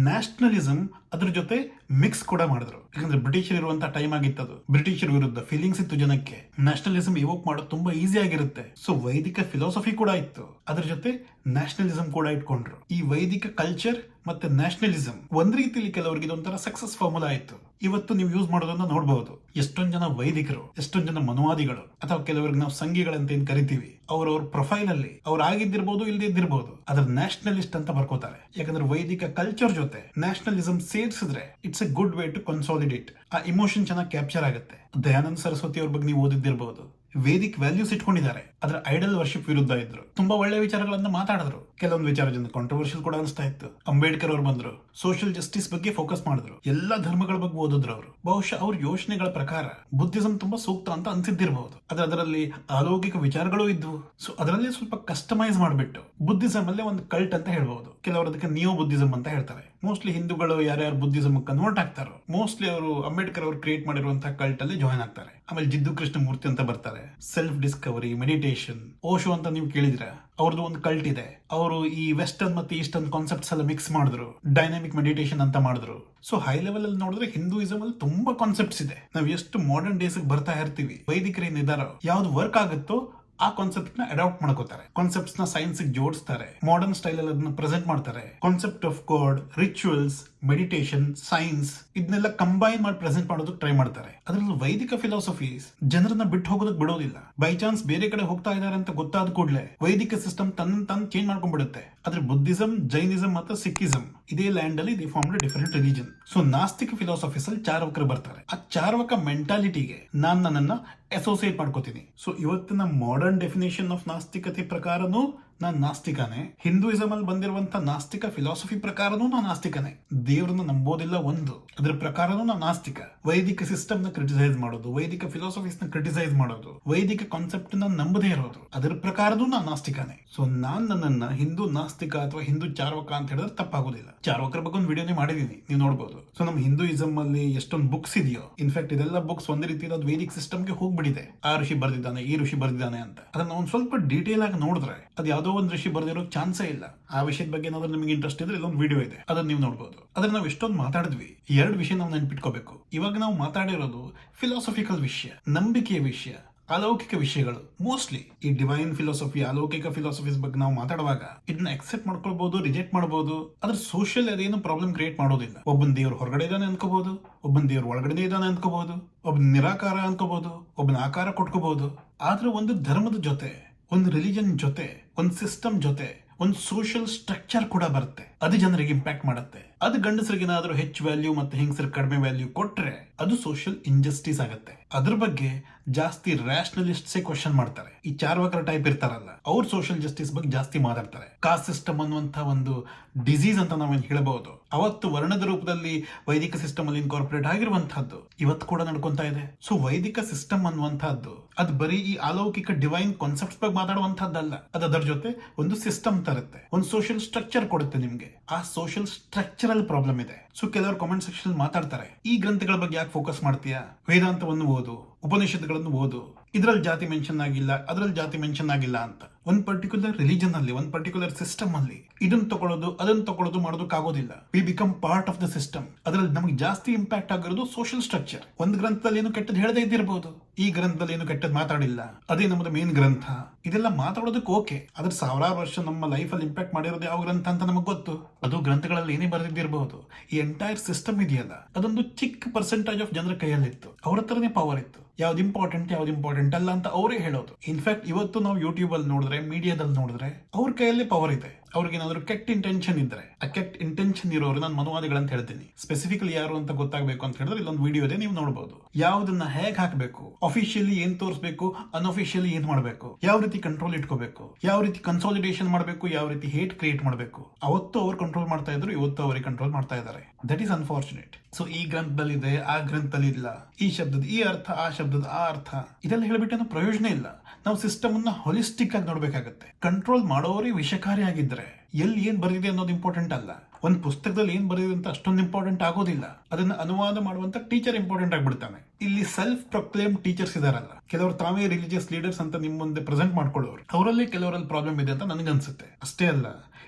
ನ್ಯಾಷನಲಿಸಂ ಅದ್ರ ಜೊತೆ ಮಿಕ್ಸ್ ಕೂಡ ಮಾಡಿದ್ರು. ಯಾಕಂದ್ರೆ ಬ್ರಿಟಿಷರ್ ಇರುವಂತ ಟೈಮ್ ಆಗಿತ್ತದು. ಬ್ರಿಟಿಷರ್ ವಿರುದ್ಧ ಫೀಲಿಂಗ್ಸ್ ಇತ್ತು ಜನಕ್ಕೆ. ನ್ಯಾಷನಲಿಸಂ ಇವೋಕ್ ಮಾಡೋದು ತುಂಬಾ ಈಸಿ ಆಗಿರುತ್ತೆ. ಸೊ ವೈದಿಕ ಫಿಲಾಸಫಿ ಕೂಡ ಇತ್ತು, ಅದ್ರ ಜೊತೆ ನ್ಯಾಷನಲಿಸಂ ಕೂಡ ಇಟ್ಕೊಂಡ್ರು. ಈ ವೈದಿಕ ಕಲ್ಚರ್ ಮತ್ತೆ ನ್ಯಾಷನಲಿಸಂ ಒಂದ್ ರೀತಿಯಲ್ಲಿ ಕೆಲವರಿಗೆ ಇದೊಂಥರ ಸಕ್ಸಸ್ ಫಾರ್ಮುಲಾ ಆಯ್ತು. ಇವತ್ತು ನೀವು ಯೂಸ್ ಮಾಡೋದನ್ನ ನೋಡಬಹುದು. ಎಷ್ಟೊಂದ್ ಜನ ವೈದಿಕರು, ಎಷ್ಟೊಂದ್ ಜನ ಮನುವಾದಿಗಳು, ಅಥವಾ ಕೆಲವರಿಗೆ ನಾವು ಸಂಘಿಗಳಂತ ಏನ್ ಕರಿತೀವಿ, ಅವ್ರವ್ರ ಪ್ರೊಫೈಲ್ ಅಲ್ಲಿ ಅವ್ರು ಆಗಿದ್ದಿರ್ಬೋದು, ಇಲ್ಲದೆ ಇದ್ದಿರ್ಬೋದು, ಅದ್ರ ನ್ಯಾಷನಲಿಸ್ಟ್ ಅಂತ ಬರ್ಕೋತಾರೆ. ಯಾಕಂದ್ರೆ ವೈದಿಕ ಕಲ್ಚರ್ ಜೊತೆ ನ್ಯಾಷನಲಿಸಂ ಸೇರಿಸಿದ್ರೆ it's a good way to consolidate. ಆ ಇಮೋಷನ್ ಚೆನ್ನಾಗಿ ಕ್ಯಾಪ್ಚರ್ ಆಗುತ್ತೆ. ದಯಾನಂದ ಸರಸ್ವತಿ ಅವ್ರ ಬಗ್ಗೆ ನೀವು ಓದಿದ್ದಿರ್ಬೋದು. ವೇದಿಕ್ ವ್ಯಾಲ್ಯೂಸ್ ಇಟ್ಕೊಂಡಿದ್ದಾರೆ. ಅದರ ಐಡಲ್ ವರ್ಷಿಪ್ ವಿರುದ್ಧ ಇದ್ರು. ತುಂಬಾ ಒಳ್ಳೆ ವಿಚಾರಗಳನ್ನ ಮಾತಾಡಿದ್ರು. ಕೆಲವೊಂದು ವಿಚಾರ ಜನ ಕಾಂಟ್ರವರ್ಷಿಯಲ್ ಕೂಡ ಅನಿಸ್ತಾ ಇತ್ತು. ಅಂಬೇಡ್ಕರ್ ಅವರು ಬಂದ್ರು, ಸೋಷಿಯಲ್ ಜಸ್ಟಿಸ್ ಬಗ್ಗೆ ಫೋಕಸ್ ಮಾಡಿದ್ರು. ಎಲ್ಲಾ ಧರ್ಮಗಳ ಬಗ್ಗೆ ಓದಿದ್ರು ಅವರು. ಬಹುಶಃ ಅವ್ರ ಯೋಚನೆಗಳ ಪ್ರಕಾರ ಬುದ್ಧಿಸಂ ತುಂಬಾ ಸೂಕ್ತ ಅಂತ ಅನ್ಸಿದ್ದಿರಬಹುದು. ಆದ್ರೆ ಅದರಲ್ಲಿ ಅಲೌಕಿಕ ವಿಚಾರಗಳು ಇದ್ವು. ಸೊ ಅದರಲ್ಲಿ ಸ್ವಲ್ಪ ಕಸ್ಟಮೈಸ್ ಮಾಡಿಬಿಟ್ಟು ಬುದ್ಧಿಸಂ ಅಲ್ಲೇ ಒಂದು ಕಲ್ಟ್ ಅಂತ ಹೇಳ್ಬಹುದು. ಕೆಲವರು ಅದಕ್ಕೆ ನಿಯೋ ಬುದ್ಧಿಸಂ ಅಂತ ಹೇಳ್ತಾರೆ. ಮೋಸ್ಟ್ಲಿ ಹಿಂದೂಗಳು ಯಾರ್ಯಾರು ಬುದ್ಧಿಸಂ ಕನ್ವರ್ಟ್ ಆಗ್ತಾರೋ ಮೋಸ್ಟ್ಲಿ ಅವರು ಅಂಬೇಡ್ಕರ್ ಅವರು ಕ್ರಿಯೇಟ್ ಮಾಡಿರುವಂತಹ ಕಲ್ಟ್ ಅಲ್ಲಿ ಜಾಯ್ನ್ ಆಗ್ತಾರೆ. ಆಮೇಲೆ ಜಿದ್ದು ಕೃಷ್ಣ ಮೂರ್ತಿ ಅಂತ ಬರ್ತಾರೆ. ಸೆಲ್ಫ್ ಡಿಸ್ಕವರಿ, ಮೆಡಿಟೇಷನ್, ಓಶೋ ಅಂತ ನೀವು ಕೇಳಿದ್ರೆ ಅವ್ರದ್ದು ಒಂದು ಕಲ್ಟ್ ಇದೆ. ಅವರು ಈ ವೆಸ್ಟರ್ನ್ ಮತ್ತೆ ಈಸ್ಟರ್ನ್ ಕಾನ್ಸೆಪ್ಟ್ಸ್ ಎಲ್ಲ ಮಿಕ್ಸ್ ಮಾಡಿದ್ರು. ಡೈನಾಮಿಕ್ ಮೆಡಿಟೇಷನ್ ಅಂತ ಮಾಡಿದ್ರು. ಸೊ ಹೈ ಲೆವೆಲ್ ಅಲ್ಲಿ ನೋಡಿದ್ರೆ ಹಿಂದೂಯಿಸಂ ಅಲ್ಲಿ ತುಂಬಾ ಕಾನ್ಸೆಪ್ಟ್ಸ್ ಇದೆ. ನಾವು ಎಷ್ಟು ಮಾಡರ್ನ್ ಡೇಸ್ ಬರ್ತಾ ಇರ್ತೀವಿ, ವೈದಿಕರು ಏನಿದಾರೋ ಯಾವ್ದು ವರ್ಕ್ ಆಗುತ್ತೋ ಆ ಕಾನ್ಸೆಪ್ಟ್ ನ ಅಡಾಪ್ಟ್ ಮಾಡ್ಕೋತಾರೆ. ಕಾನ್ಸೆಪ್ಟ್ಸ್ ನ ಸೈನ್ಸ್ ಜೋಡಿಸ್ತಾರೆ. ಮಾಡರ್ನ್ ಸ್ಟೈಲ್ ಅಲ್ಲಿ ಅದನ್ನ ಪ್ರೆಸೆಂಟ್ ಮಾಡ್ತಾರೆ. Concept of god, rituals, meditation, science ಇದನ್ನೆಲ್ಲ ಕಂಬೈನ್ ಮಾಡಿ ಪ್ರೆಸೆಂಟ್ ಮಾಡೋದಕ್ಕೆ ಟ್ರೈ ಮಾಡ್ತಾರೆ. ಅದರಲ್ಲಿ ವೈದಿಕ ಫಿಲಾಸಫೀಸ್ ಜನರನ್ನ ಬಿಟ್ಟು ಹೋಗೋದಕ್ಕೆ ಬಿಡೋದಿಲ್ಲ. ಬೈ ಚಾನ್ಸ್ ಬೇರೆ ಕಡೆ ಹೋಗ್ತಾ ಇದಾರೆ ಅಂತ ಗೊತ್ತಾದ ಕೂಡಲೇ ವೈದಿಕ ಸಿಸ್ಟಮ್ ತನ್ನ ಚೇಂಜ್ ಮಾಡ್ಕೊಂಡ್ಬಿಡುತ್ತೆ. ಆದ್ರೆ ಬುದ್ಧಿಸಂ, ಜೈನಿಸಂ ಮತ್ತು ಸಿಖಿಸಂ ಇದೇ ಲ್ಯಾಂಡ್ ಅಲ್ಲಿ they formed different religion. So ನಾಸ್ತಿಕ ಫಿಲಾಸಫೀಸ್ ಅಲ್ಲಿ ಚಾರ್ವಕರು ಬರ್ತಾರೆ. ಆ ಚಾರ್ವಕ ಮೆಂಟಾಲಿಟಿಗೆ ನನ್ನನ್ನ ಅಸೋಸಿಯೇಟ್ ಮಾಡ್ಕೋತೀನಿ. ಸೊ ಇವತ್ತಿನ ಮಾಡರ್ನ್ ಡೆಫಿನೇಷನ್ ಆಫ್ ನಾಸ್ತಿಕತೆ ಪ್ರಕಾರನೂ ನಾನು ನಾಸ್ತಿಕನೇ. ಹಿಂದೂಯಿಸಂ ಅಲ್ಲಿ ಬಂದಿರುವಂತ ನಾಸ್ತಿಕ ಫಿಲಾಸಫಿ ಪ್ರಕಾರನೂ ನಾನು ನಾಸ್ತಿಕನೇ. ದೇವ್ರನ್ನ ನಂಬೋದಿಲ್ಲ ಒಂದು, ಅದ್ರ ಪ್ರಕಾರನೂ ನಾನು ನಾಸ್ತಿಕ. ವೈದಿಕ ಸಿಸ್ಟಮ್ ನ ಕ್ರಿಟಿಸೈಸ್ ಮಾಡೋದು, ವೈದಿಕ ಫಿಲಾಸಫೀಸ್ ನ ಕ್ರಿಟಿಸೈಸ್ ಮಾಡೋದು, ವೈದಿಕ ಕಾನ್ಸೆಪ್ಟ್ ನ ನಂಬದೇ ಇರೋದು, ಅದ್ರ ಪ್ರಕಾರನೂ ನಾನು ನಾಸ್ತಿಕನೇ. ಸೊ ನಾನ್ ನನ್ನನ್ನ ಹಿಂದೂ ನಾಸ್ತಿಕ ಅಥವಾ ಹಿಂದೂ ಚಾರ್ವಕ ಅಂತ ಹೇಳಿದ್ರೆ ತಪ್ಪಾಗೋದಿಲ್ಲ. ಚಾರ್ವಕರ ಬಗ್ಗೆ ಒಂದು ವಿಡಿಯೋನೇ ಮಾಡಿದೀನಿ, ನೀವು ನೋಡಬಹುದು. ಸೊ ನಮ್ಮ ಹಿಂದೂಯಿಸಂ ಅಲ್ಲಿ ಎಷ್ಟೊಂದು ಬುಕ್ಸ್ ಇದೆಯೋ, ಇನ್ಫ್ಯಾಕ್ಟ್ ಇದೆಲ್ಲ ಬುಕ್ಸ್ ಒಂದೇ ರೀತಿ ಅದು ವೇದಿಕ್ ಸಿಸ್ಟಮ್ಗೆ ಹೋಗ್ಬಿಟ್ಟಿದೆ. ಆ ಋಷಿ ಬರ್ದಿದ್ದಾನೆ, ಈ ಋಷಿ ಬರ್ದಿದ್ದಾನೆ ಅಂತ. ಅದನ್ನ ಒಂದ್ ಸ್ವಲ್ಪ ಡೀಟೇಲ್ ಆಗಿ ನೋಡಿದ್ರೆ ಅದು ಯಾವುದೋ ಒಂದು ಋಷಿ ಬರ್ದಿರೋ ಚಾನ್ಸೇ ಇಲ್ಲ. ಆ ವಿಷಯದ ಬಗ್ಗೆ ಏನಾದ್ರೂ ನಿಮಗೆ ಇಂಟ್ರೆಸ್ಟ್ ಇದ್ರೆ ಇಲ್ಲೊಂದು ವಿಡಿಯೋ ಇದೆ, ಅದನ್ನ ನೀವು ನೋಡಬಹುದು. ಅದ್ರ ನಾವು ಎಷ್ಟೊಂದು ಮಾತಾಡಿದ್ವಿ. ಎರಡು ವಿಷಯ ನಾವು ನೆನ್ಪಿಟ್ಕೋಬೇಕು. ಇವಾಗ ನಾವು ಮಾತಾಡಿರೋದು ಫಿಲಾಸಫಿಕಲ್ ವಿಷಯ, ನಂಬಿಕೆಯ ವಿಷಯ, ಅಲೌಕಿಕ ವಿಷಯಗಳು. ಮೋಸ್ಟ್ಲಿ ಈ ಡಿವೈನ್ ಫಿಲಾಸಫಿ, ಅಲೌಕಿಕ ಫಿಲಾಸಫೀಸ್ ಬಗ್ಗೆ ನಾವು ಮಾತಾಡುವಾಗ ಇದನ್ನ ಅಕ್ಸೆಪ್ಟ್ ಮಾಡ್ಕೊಳ್ಬಹುದು, ರಿಜೆಕ್ಟ್ ಮಾಡಬಹುದು. ಆದ್ರೆ ಸೋಷಿಯಲ್ ಅದೇನು ಪ್ರಾಬ್ಲಮ್ ಕ್ರಿಯೇಟ್ ಮಾಡೋದಿಲ್ಲ. ಒಬ್ಬನ ದೇವ್ರ ಹೊರಗಡೆ ಇದ್ದಾನೆ ಅನ್ಕೋಬಹುದು, ಒಬ್ಬನ ದೇವ್ರ ಒಳಗಡೆ ಇದ್ದಾನೆ ಅನ್ಕೋಬಹುದು, ಒಬ್ಬನ ನಿರಾಕಾರ ಅನ್ಕೋಬಹುದು, ಒಬ್ಬನ ಆಕಾರ ಕೊಟ್ಕೋಬಹುದು. ಆದ್ರೆ ಒಂದು ಧರ್ಮದ ಜೊತೆ, ಒಂದು ರಿಲಿಜನ್ ಜೊತೆ, ಒಂದು ಸಿಸ್ಟಮ್ ಜೊತೆ ಒಂದು ಸೋಷಿಯಲ್ ಸ್ಟ್ರಕ್ಚರ್ ಕೂಡ ಬರುತ್ತೆ. ಅದು ಜನರಿಗೆ ಇಂಪ್ಯಾಕ್ಟ್ ಮಾಡುತ್ತೆ. ಅದು ಗಂಡಸರಿಗೆ ಏನಾದ್ರೂ ಹೆಚ್ಚು ವ್ಯಾಲ್ಯೂ ಮತ್ತೆ ಹೆಂಗಸರಿಗೆ ಕಡಿಮೆ ವ್ಯಾಲ್ಯೂ ಕೊಟ್ರೆ ಅದು ಸೋಷಿಯಲ್ ಇಂಜಸ್ಟಿಸ್ ಆಗುತ್ತೆ. ಅದ್ರ ಬಗ್ಗೆ ಜಾಸ್ತಿ ರ್ಯಾಷನಲಿಸ್ಟ್ಸೇ ಕ್ವಶನ್ ಮಾಡ್ತಾರೆ. ಈ ಚಾರ್ವಕರ ಟೈಪ್ ಇರ್ತಾರಲ್ಲ, ಅವ್ರು ಸೋಷಿಯಲ್ ಜಸ್ಟಿಸ್ ಬಗ್ಗೆ ಜಾಸ್ತಿ ಮಾತಾಡ್ತಾರೆ. ಕಾಸ್ಟ್ ಸಿಸ್ಟಮ್ ಅನ್ನುವಂತ ಒಂದು ಡಿಸೀಸ್ ಅಂತ ನಾವೇನು ಹೇಳಬಹುದು. ಅವತ್ತು ವರ್ಣದ ರೂಪದಲ್ಲಿ ವೈದಿಕ ಸಿಸ್ಟಮ್ ಅಲ್ಲಿ ಇನ್ಕಾರ್ಪೊರೇಟ್ ಆಗಿರುವಂತಹದ್ದು ಇವತ್ತು ಕೂಡ ನಡ್ಕೊಂತಾ ಇದೆ. ಸೊ ವೈದಿಕ ಸಿಸ್ಟಮ್ ಅನ್ನುವಂತಹದ್ದು ಅದು ಬರೀ ಈ ಅಲೌಕಿಕ ಡಿವೈನ್ ಕಾನ್ಸೆಪ್ಟ್ಸ್ ಬಗ್ಗೆ ಮಾತಾಡುವಂತಹದ್ದಲ್ಲ. ಅದು ಅದರ ಜೊತೆ ಒಂದು ಸಿಸ್ಟಮ್ ತರುತ್ತೆ, ಒಂದು ಸೋಷಿಯಲ್ ಸ್ಟ್ರಕ್ಚರ್ ಕೊಡುತ್ತೆ ನಿಮ್ಗೆ. ಆ ಸೋಷಿಯಲ್ ಸ್ಟ್ರಕ್ಚರಲ್ ಪ್ರಾಬ್ಲಮ್ ಇದೆ. ಸೊ ಕೆಲವರು ಕಾಮೆಂಟ್ ಸೆಕ್ಷನ್ ಮಾತಾಡ್ತಾರೆ, ಈ ಗ್ರಂಥಗಳ ಬಗ್ಗೆ ಯಾಕೆ ಫೋಕಸ್ ಮಾಡ್ತೀಯಾ, ವೇದಾಂತವನ್ನು ಓದು, ಉಪನಿಷತ್ತುಗಳನ್ನು ಓದು, ಇದ್ರಲ್ಲಿ ಜಾತಿ ಮೆನ್ಷನ್ ಆಗಿಲ್ಲ, ಅದ್ರಲ್ಲಿ ಜಾತಿ ಮೆನ್ಷನ್ ಆಗಿಲ್ಲ ಅಂತ. ಒಂದ್ ಪರ್ಟಿಕ್ಯುಲರ್ ರಿಲಿಜನ್ ಅಲ್ಲಿ, ಒಂದ್ ಪರ್ಟಿಕ್ಯುಲರ್ ಸಿಸ್ಟಮ್ ಅಲ್ಲಿ ಇದನ್ನ ತಗೊಳ್ಳೋದು ಅದನ್ನ ತಗೊಳ್ಳೋದು ಮಾಡೋದಕ್ಕಾಗೋದಿಲ್ಲ. We become part of the system. ಅದ್ರಲ್ಲಿ ನಮಗೆ ಜಾಸ್ತಿ ಇಂಪ್ಯಾಕ್ಟ್ ಆಗಿರೋದು ಸೋಷಿಯಲ್ ಸ್ಟ್ರಕ್ಚರ್. ಒಂದು ಗ್ರಂಥದಲ್ಲಿ ಏನು ಕೆಟ್ಟದ್ದು ಹೇಳದೇ ಇದ್ದಿರಬಹುದು, ಈ ಗ್ರಂಥದಲ್ಲಿ ಏನು ಕೆಟ್ಟದ್ದು ಮಾತಾಡಿಲ್ಲ, ಅದೇ ನಮ್ಮದು ಮೇನ್ ಗ್ರಂಥ. ಇದೆಲ್ಲ ಮಾತಾಡೋದಕ್ಕೆ ಓಕೆ, ಅದ್ರ ಸಾವಿರಾರು ವರ್ಷ ನಮ್ಮ ಲೈಫ್ ಅಲ್ಲಿ ಇಂಪ್ಯಾಕ್ಟ್ ಮಾಡಿರೋದು ಯಾವ ಗ್ರಂಥ ಅಂತ ನಮಗೆ ಗೊತ್ತು. ಅದು ಗ್ರಂಥಗಳಲ್ಲಿ ಏನೇ ಬರೆದಿದ್ದಿರಬಹುದು. ಈ ಎಂಟೈರ್ ಸಿಸ್ಟಮ್ ಇದೆಯಲ್ಲ, ಅದೊಂದು ಚಿಕ್ಕ ಪರ್ಸೆಂಟೇಜ್ ಆಫ್ ಜನರ ಕೈಯಲ್ಲಿತ್ತು. ಅವ್ರ ಹತ್ರನೇ ಪವರ್ ಇತ್ತು. ಯಾವ್ದು ಇಂಪಾರ್ಟೆಂಟ್ ಅಲ್ಲ ಅಂತ ಅವರೇ ಹೇಳೋದು. ಇನ್ಫ್ಯಾಕ್ಟ್ ಇವತ್ತು ನಾವು ಯೂಟ್ಯೂಬ್ ಅಲ್ಲಿ ನೋಡಿದ್ರೆ, ಮೀಡಿಯಾದಲ್ಲಿ ನೋಡಿದ್ರೆ ಅವ್ರ ಕೈಯಲ್ಲಿ ಪವರ್ ಇದೆ. ಅವ್ರಿಗೇನಾದ್ರು ಕೆಟ್ಟ ಇಂಟೆನ್ಷನ್ ಇದ್ರೆ, ಆ ಕೆಟ್ಟ ಇಂಟೆನ್ಷನ್ ಇರೋರು ನಾನು ಮನುವಾದಿಗಳಂತ ಹೇಳ್ತೀನಿ. ಸ್ಪೆಸಿಫಿಕಲಿ ಯಾರು ಅಂತ ಗೊತ್ತಾಗಬೇಕು ಅಂತ ಹೇಳಿದ್ರೆ ಇಲ್ಲೊಂದು ವಿಡಿಯೋ ಇದೆ, ನೀವು ನೋಡಬಹುದು. ಯಾವ್ದನ್ನ ಹೇಗೆ ಹಾಕಬೇಕು, ಅಫಿಷಿಯಲಿ ಏನ್ ತೋರಿಸಬೇಕು, ಅನ್ಅಫಿಷಿಯಲಿ ಏನ್ ಮಾಡಬೇಕು, ಯಾವ ರೀತಿ ಕಂಟ್ರೋಲ್ ಇಟ್ಕೋಬೇಕು, ಯಾವ ರೀತಿ ಕನ್ಸಾಲಿಡೇಷನ್ ಮಾಡಬೇಕು, ಯಾವ ರೀತಿ ಹೇಟ್ ಕ್ರಿಯೇಟ್ ಮಾಡಬೇಕು. ಅವತ್ತು ಅವ್ರು ಕಂಟ್ರೋಲ್ ಮಾಡ್ತಾ ಇದ್ರು, ಇವತ್ತು ಅವರಿಗೆ ಕಂಟ್ರೋಲ್ ಮಾಡ್ತಾ ಇದ್ದಾರೆ. That is unfortunate. ಸೊ ಈ ಗ್ರಂಥದಲ್ಲಿ ಇದೆ, ಆ ಗ್ರಂಥದಲ್ಲಿ ಇಲ್ಲ, ಈ ಶಬ್ದದ ಈ ಅರ್ಥ, ಆ ಶಬ್ದದ ಆ ಅರ್ಥ, ಇದೆಲ್ಲ ಹೇಳ್ಬಿಟ್ಟು ಪ್ರಯೋಜನ ಇಲ್ಲ. ನಾವು ಸಿಸ್ಟಮ್ ಅನ್ನ ಹೊಲಿಸ್ಟಿಕ್ ಆಗಿ ನೋಡ್ಬೇಕಾಗತ್ತೆ. ಕಂಟ್ರೋಲ್ ಮಾಡೋರೇ ವಿಷಕಾರಿ ಆಗಿದ್ರೆ ಎಲ್ಲಿ ಏನ್ ಬರೆದಿದೆ ಅನ್ನೋದು ಇಂಪಾರ್ಟೆಂಟ್ ಅಲ್ಲ. ಒಂದು ಪುಸ್ತಕದಲ್ಲಿ ಏನ್ ಬರೆದಿದೆ ಅಂತ ಅಷ್ಟೊಂದು ಇಂಪಾರ್ಟೆಂಟ್ ಆಗೋದಿಲ್ಲ, ಅದನ್ನ ಅನುವಾದ ಮಾಡುವಂತ ಟೀಚರ್ ಇಂಪಾರ್ಟೆಂಟ್ ಆಗ್ಬಿಡ್ತಾನೆ. ಇಲ್ಲಿ ಸೆಲ್ಫ್ ಪ್ರೊಕ್ಲೇಮ್ ಟೀಚರ್ಸ್ ಇದಾರಲ್ಲ, ಕೆಲವರು ತಾವೇ ರಿಲಿಜಿಯಸ್ ಲೀಡರ್ಸ್ ಅಂತ ನಿಮ್ ಮುಂದೆ ಪ್ರೆಸೆಂಟ್ ಮಾಡ್ಕೊಳ್ಳೋರು, ಅವರಲ್ಲಿ ಕೆಲವರಲ್ಲಿ ಪ್ರಾಬ್ಲಮ್ ಇದೆ ಅಂತ ನನಗನ್ಸುತ್ತೆ. ಅಷ್ಟೇ ಅಲ್ಲ,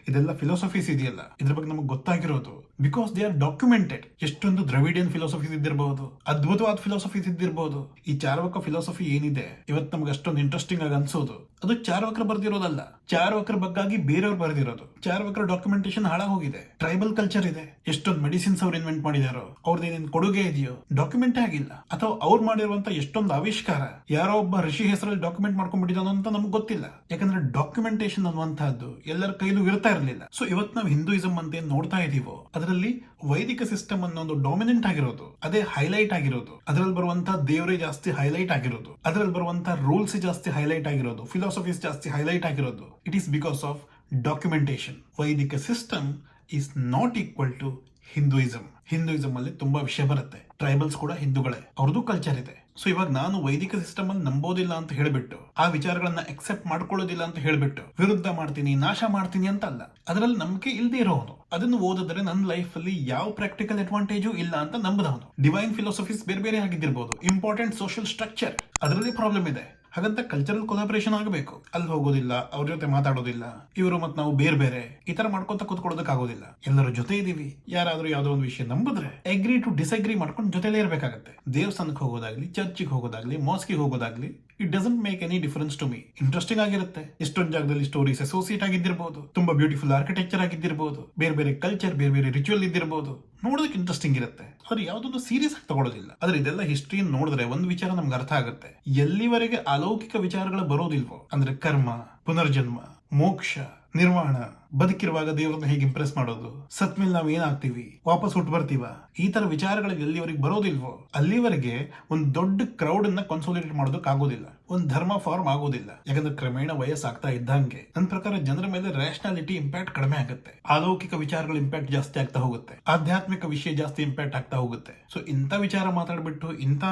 ಇದೆಲ್ಲ ಫಿಲಾಸಫೀಸ್ ಇದೆಯಲ್ಲ, ಇದ್ರ ಬಗ್ಗೆ ನಮಗೆ ಗೊತ್ತಾಗಿರೋದು ಬಿಕಾಸ್ ದೇ ಆರ್ ಡಾಕ್ಯುಮೆಂಟೆಡ್. ಎಷ್ಟೊಂದು ದ್ರವಿಡಿಯನ್ ಫಿಲಾಸಫೀಸ್ ಇದ್ದಿರಬಹುದು, ಅದ್ಭುತವಾದ ಫಿಲಾಸಫೀಸ್ ಇದ್ದಿರಬಹುದು. ಈ ಚಾರ್ವಾಕ ಫಿಲಾಸಫಿ ಏನಿದೆ ಇವತ್ತು ನಮ್ಗೆ ಅಷ್ಟೊಂದು ಇಂಟ್ರೆಸ್ಟಿಂಗ್ ಆಗಿ ಅನ್ಸೋದು, ಅದು ಚಾರ್ವಾಕರ ಬರ್ದಿರೋದಲ್ಲ, ಚಾರ್ವಾಕರ ಬಗ್ಗಾಗಿ ಬೇರೆಯವ್ರು ಬರೆದಿರೋದು. ಚಾರ್ವಾಕರ ಡಾಕ್ಯುಮೆಂಟೇಶನ್ ಹಾಳಾಗೋಗಿದೆ. ಟ್ರೈಬಲ್ ಕಲ್ಚರ್ ಇದೆ, ಎಷ್ಟೊಂದು ಮೆಡಿಸಿನ್ಸ್ ಅವ್ರು ಇನ್ವೆಂಟ್ ಮಾಡಿದಾರೋ, ಅವ್ರದ್ದು ಏನೇನು ಕೊಡುಗೆ ಇದೆಯೋ ಡಾಕ್ಯುಮೆಂಟ್ ಆಗಿಲ್ಲ. ಅಥವಾ ಅವ್ರು ಮಾಡಿರುವಂತ ಎಷ್ಟೊಂದು ಆವಿಷ್ಕಾರ ಯಾರೋ ಒಬ್ಬ ಋಷಿ ಹೆಸರಲ್ಲಿ ಡಾಕ್ಯುಮೆಂಟ್ ಮಾಡ್ಕೊಂಡ್ಬಿಟ್ಟಿದ್ದಾನೋ ಅಂತ ನಮ್ಗೆ ಗೊತ್ತಿಲ್ಲ. ಯಾಕಂದ್ರೆ ಡಾಕ್ಯುಮೆಂಟೇಶನ್ ಅನ್ನುವಂತಹದ್ದು ಎಲ್ಲರ ಕೈಲೂ ಇರ್ತಾ ಇರಲಿಲ್ಲ. ಸೊ ಇವತ್ತು ನಾವು ಹಿಂದೂಯಿಸಂ ಅಂತ ಏನ್ ನೋಡ್ತಾ ಇದೀವೋ ಅದರಲ್ಲಿ ವೈದಿಕ ಸಿಸ್ಟಮ್ ಅನ್ನೋದು ಡಾಮಿನೆಂಟ್ ಆಗಿರೋದು, ಅದೇ ಹೈಲೈಟ್ ಆಗಿರೋದು. ಅದರಲ್ಲಿ ಬರುವಂತಹ ದೇವರೇ ಜಾಸ್ತಿ ಹೈಲೈಟ್ ಆಗಿರೋದು, ಅದರಲ್ಲಿ ಬರುವಂತಹ ರೂಲ್ಸ್ ಜಾಸ್ತಿ ಹೈಲೈಟ್ ಆಗಿರೋದು, ಫಿಲಾಸಫೀಸ್ ಜಾಸ್ತಿ ಹೈಲೈಟ್ ಆಗಿರೋದು. It is because of documentation. ವೈದಿಕ system is not equal to Hinduism. Hinduism ಅಲ್ಲಿ ತುಂಬಾ ವಿಷಯ ಬರುತ್ತೆ. ಟ್ರೈಬಲ್ಸ್ ಕೂಡ ಹಿಂದೂಗಳೇ, ಅವ್ರದ್ದು ಕಲ್ಚರ್ ಇದೆ. ಸೊ ಇವಾಗ ನಾನು ವೈದಿಕ ಸಿಸ್ಟಮ್ ಅಲ್ಲಿ ನಂಬೋದಿಲ್ಲ ಅಂತ ಹೇಳ್ಬಿಟ್ಟು, ಆ ವಿಚಾರಗಳನ್ನ ಅಕ್ಸೆಪ್ಟ್ ಮಾಡ್ಕೊಳ್ಳೋದಿಲ್ಲ ಅಂತ ಹೇಳ್ಬಿಟ್ಟು ವಿರುದ್ಧ ಮಾಡ್ತೀನಿ, ನಾಶ ಮಾಡ್ತೀನಿ ಅಂತ ಅಲ್ಲ. ಅದರಲ್ಲಿ ನಂಬಿಕೆ ಇಲ್ಲದೆ ಇರೋನು ಅದನ್ನು ಓದಿದ್ರೆ ನನ್ನ ಲೈಫ್ ಅಲ್ಲಿ ಯಾವ ಪ್ರಾಕ್ಟಿಕಲ್ ಅಡ್ವಾಂಟೇಜು ಇಲ್ಲ ಅಂತ ನಂಬದವನು. ಡಿವೈನ್ ಫಿಲಾಸಫೀಸ್ ಬೇರೆ ಬೇರೆ ಆಗಿದ್ದಿರಬಹುದು, ಇಂಪಾರ್ಟೆಂಟ್ ಸೋಷಿಯಲ್ ಸ್ಟ್ರಕ್ಚರ್ ಅದರಲ್ಲಿ ಪ್ರಾಬ್ಲಮ್ ಇದೆ. ಹಾಗಂತ ಕಲ್ಚರಲ್ ಕೊಲಾಬರೇಷನ್ ಆಗಬೇಕು. ಅಲ್ಲಿ ಹೋಗೋದಿಲ್ಲ, ಅವ್ರ ಜೊತೆ ಮಾತಾಡೋದಿಲ್ಲ, ಇವರು ಮತ್ತೆ ನಾವು ಬೇರೆ ಬೇರೆ ಈ ತರ ಮಾಡ್ಕೊಂತ ಕೂತ್ಕೊಳ್ಳೋದಕ್ಕೆ ಆಗೋದಿಲ್ಲ. ಎಲ್ಲರೂ ಜೊತೆ ಇದೀವಿ. ಯಾರಾದ್ರೂ ಯಾವ್ದೋ ಒಂದು ವಿಷಯ ನಂಬಿದ್ರೆ ಅಗ್ರಿ ಟು ಡಿಸ್ಅಗ್ರಿ ಮಾಡ್ಕೊಂಡು ಜೊತೆಲೇ ಇರಬೇಕಾಗತ್ತೆ. ದೇವಸ್ಥಾನಕ್ಕೆ ಹೋಗೋದಾಗ್ಲಿ, ಚರ್ಚಿಗೆ ಹೋಗೋದಾಗ್ಲಿ, ಮಾಸ್ಕಿಗೆ ಹೋಗೋದಾಗ್ಲಿ, it doesn't make any difference to me. Interesting ಆಗಿರುತ್ತೆ. ಎಷ್ಟೊಂದು ಜಾಗದಲ್ಲಿ ಸ್ಟೋರೀಸ್ ಅಸೋಸಿಯೇಟ್ ಆಗಿದ್ದಿರಬಹುದು, ತುಂಬಾ ಬ್ಯೂಟಿಫುಲ್ ಆರ್ಕಿಟೆಕ್ಚರ್ ಆಗಿದ್ದಿರಬಹುದು, ಬೇರೆ ಬೇರೆ ಕಲ್ಚರ್, ಬೇರೆ ಬೇರೆ ರಿಚುವಲ್ ಇದ್ದಿರಬಹುದು. ನೋಡೋದಕ್ಕೆ ಇಂಟ್ರೆಸ್ಟಿಂಗ್ ಇರುತ್ತೆ, ಆದ್ರೆ ಯಾವ್ದೊಂದು ಸೀರಿಯಸ್ ಆಗಿ ತಗೊಳ್ಳೋದಿಲ್ಲ. ಆದ್ರೆ ಇದೆಲ್ಲ ಹಿಸ್ಟ್ರಿ ನೋಡಿದ್ರೆ ಒಂದು ವಿಚಾರ ನಮ್ಗೆ ಅರ್ಥ ಆಗುತ್ತೆ. ಎಲ್ಲಿವರೆಗೆ ಅಲೌಕಿಕ ವಿಚಾರಗಳು ಬರೋದಿಲ್ವೋ, ಅಂದ್ರೆ ಕರ್ಮ, ಪುನರ್ಜನ್ಮ, ಮೋಕ್ಷ, ನಿರ್ವಾಣ, ಬದುಕಿರುವಾಗ ದೇವರನ್ನ ಹೇಗೆ ಇಂಪ್ರೆಸ್ ಮಾಡೋದು, ಸತ್ ಮೇಲೆ ನಾವು ಏನಾಗ್ತೀವಿ, ವಾಪಸ್ ಹುಟ್ಟು ಬರ್ತೀವ, ಈ ತರ ವಿಚಾರಗಳಿಗೆ ಎಲ್ಲಿವರೆಗೆ ಬರೋದಿಲ್ವೋ ಅಲ್ಲಿವರೆಗೆ ಒಂದು ದೊಡ್ಡ ಕ್ರೌಡ್ ಅನ್ನ ಕನ್ಸೋಲಿಡೇಟ್ ಮಾಡೋದಕ್ಕೆ ಆಗೋದಿಲ್ಲ, ಒಂದು ಧರ್ಮ ಫಾರ್ಮ್ ಆಗೋದಿಲ್ಲ. ಯಾಕಂದ್ರೆ ಕ್ರಮೇಣ ವಯಸ್ಸಾಗ್ತಾ ಇದ್ದಂಗೆ ನನ್ನ ಪ್ರಕಾರ ಜನರ ಮೇಲೆ ರ್ಯಾಷನಾಲಿಟಿ ಇಂಪ್ಯಾಕ್ಟ್ ಕಡಿಮೆ ಆಗುತ್ತೆ, ಅಲೌಕಿಕ ವಿಚಾರಗಳ ಇಂಪ್ಯಾಕ್ಟ್ ಜಾಸ್ತಿ ಆಗ್ತಾ ಹೋಗುತ್ತೆ, ಆಧ್ಯಾತ್ಮಿಕ ವಿಷಯ ಜಾಸ್ತಿ ಇಂಪ್ಯಾಕ್ಟ್ ಆಗ್ತಾ ಹೋಗುತ್ತೆ. ಸೊ ಇಂಥ ವಿಚಾರ ಮಾತಾಡ್ಬಿಟ್ಟು, ಇಂಥ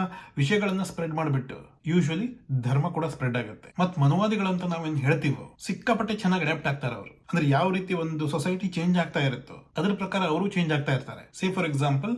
ವಿಷಯಗಳನ್ನ ಸ್ಪ್ರೆಡ್ ಮಾಡಿಬಿಟ್ಟು ಯೂಶುವಲಿ ಧರ್ಮ ಕೂಡ ಸ್ಪ್ರೆಡ್ ಆಗುತ್ತೆ. ಮತ್ ಮನುವಾದಿಗಳಂತ ನಾವೇನ್ ಹೇಳ್ತೀವೋ ಸಿಕ್ಕಾಪಟ್ಟೆ ಚೆನ್ನಾಗಿ ಅಡ್ಯಾಪ್ಟ್ ಆಗ್ತಾರೆ ಅವರು. ಅಂದ್ರೆ ಯಾವ ರೀತಿ ಒಂದು ಸೊಸೈಟಿ ಚೇಂಜ್ ಆಗ್ತಾ ಇರುತ್ತೋ ಅದ್ರ ಪ್ರಕಾರ ಅವರು ಚೇಂಜ್ ಆಗ್ತಾ ಇರ್ತಾರೆ. ಸೇ ಫಾರ್ ಎಕ್ಸಾಂಪಲ್,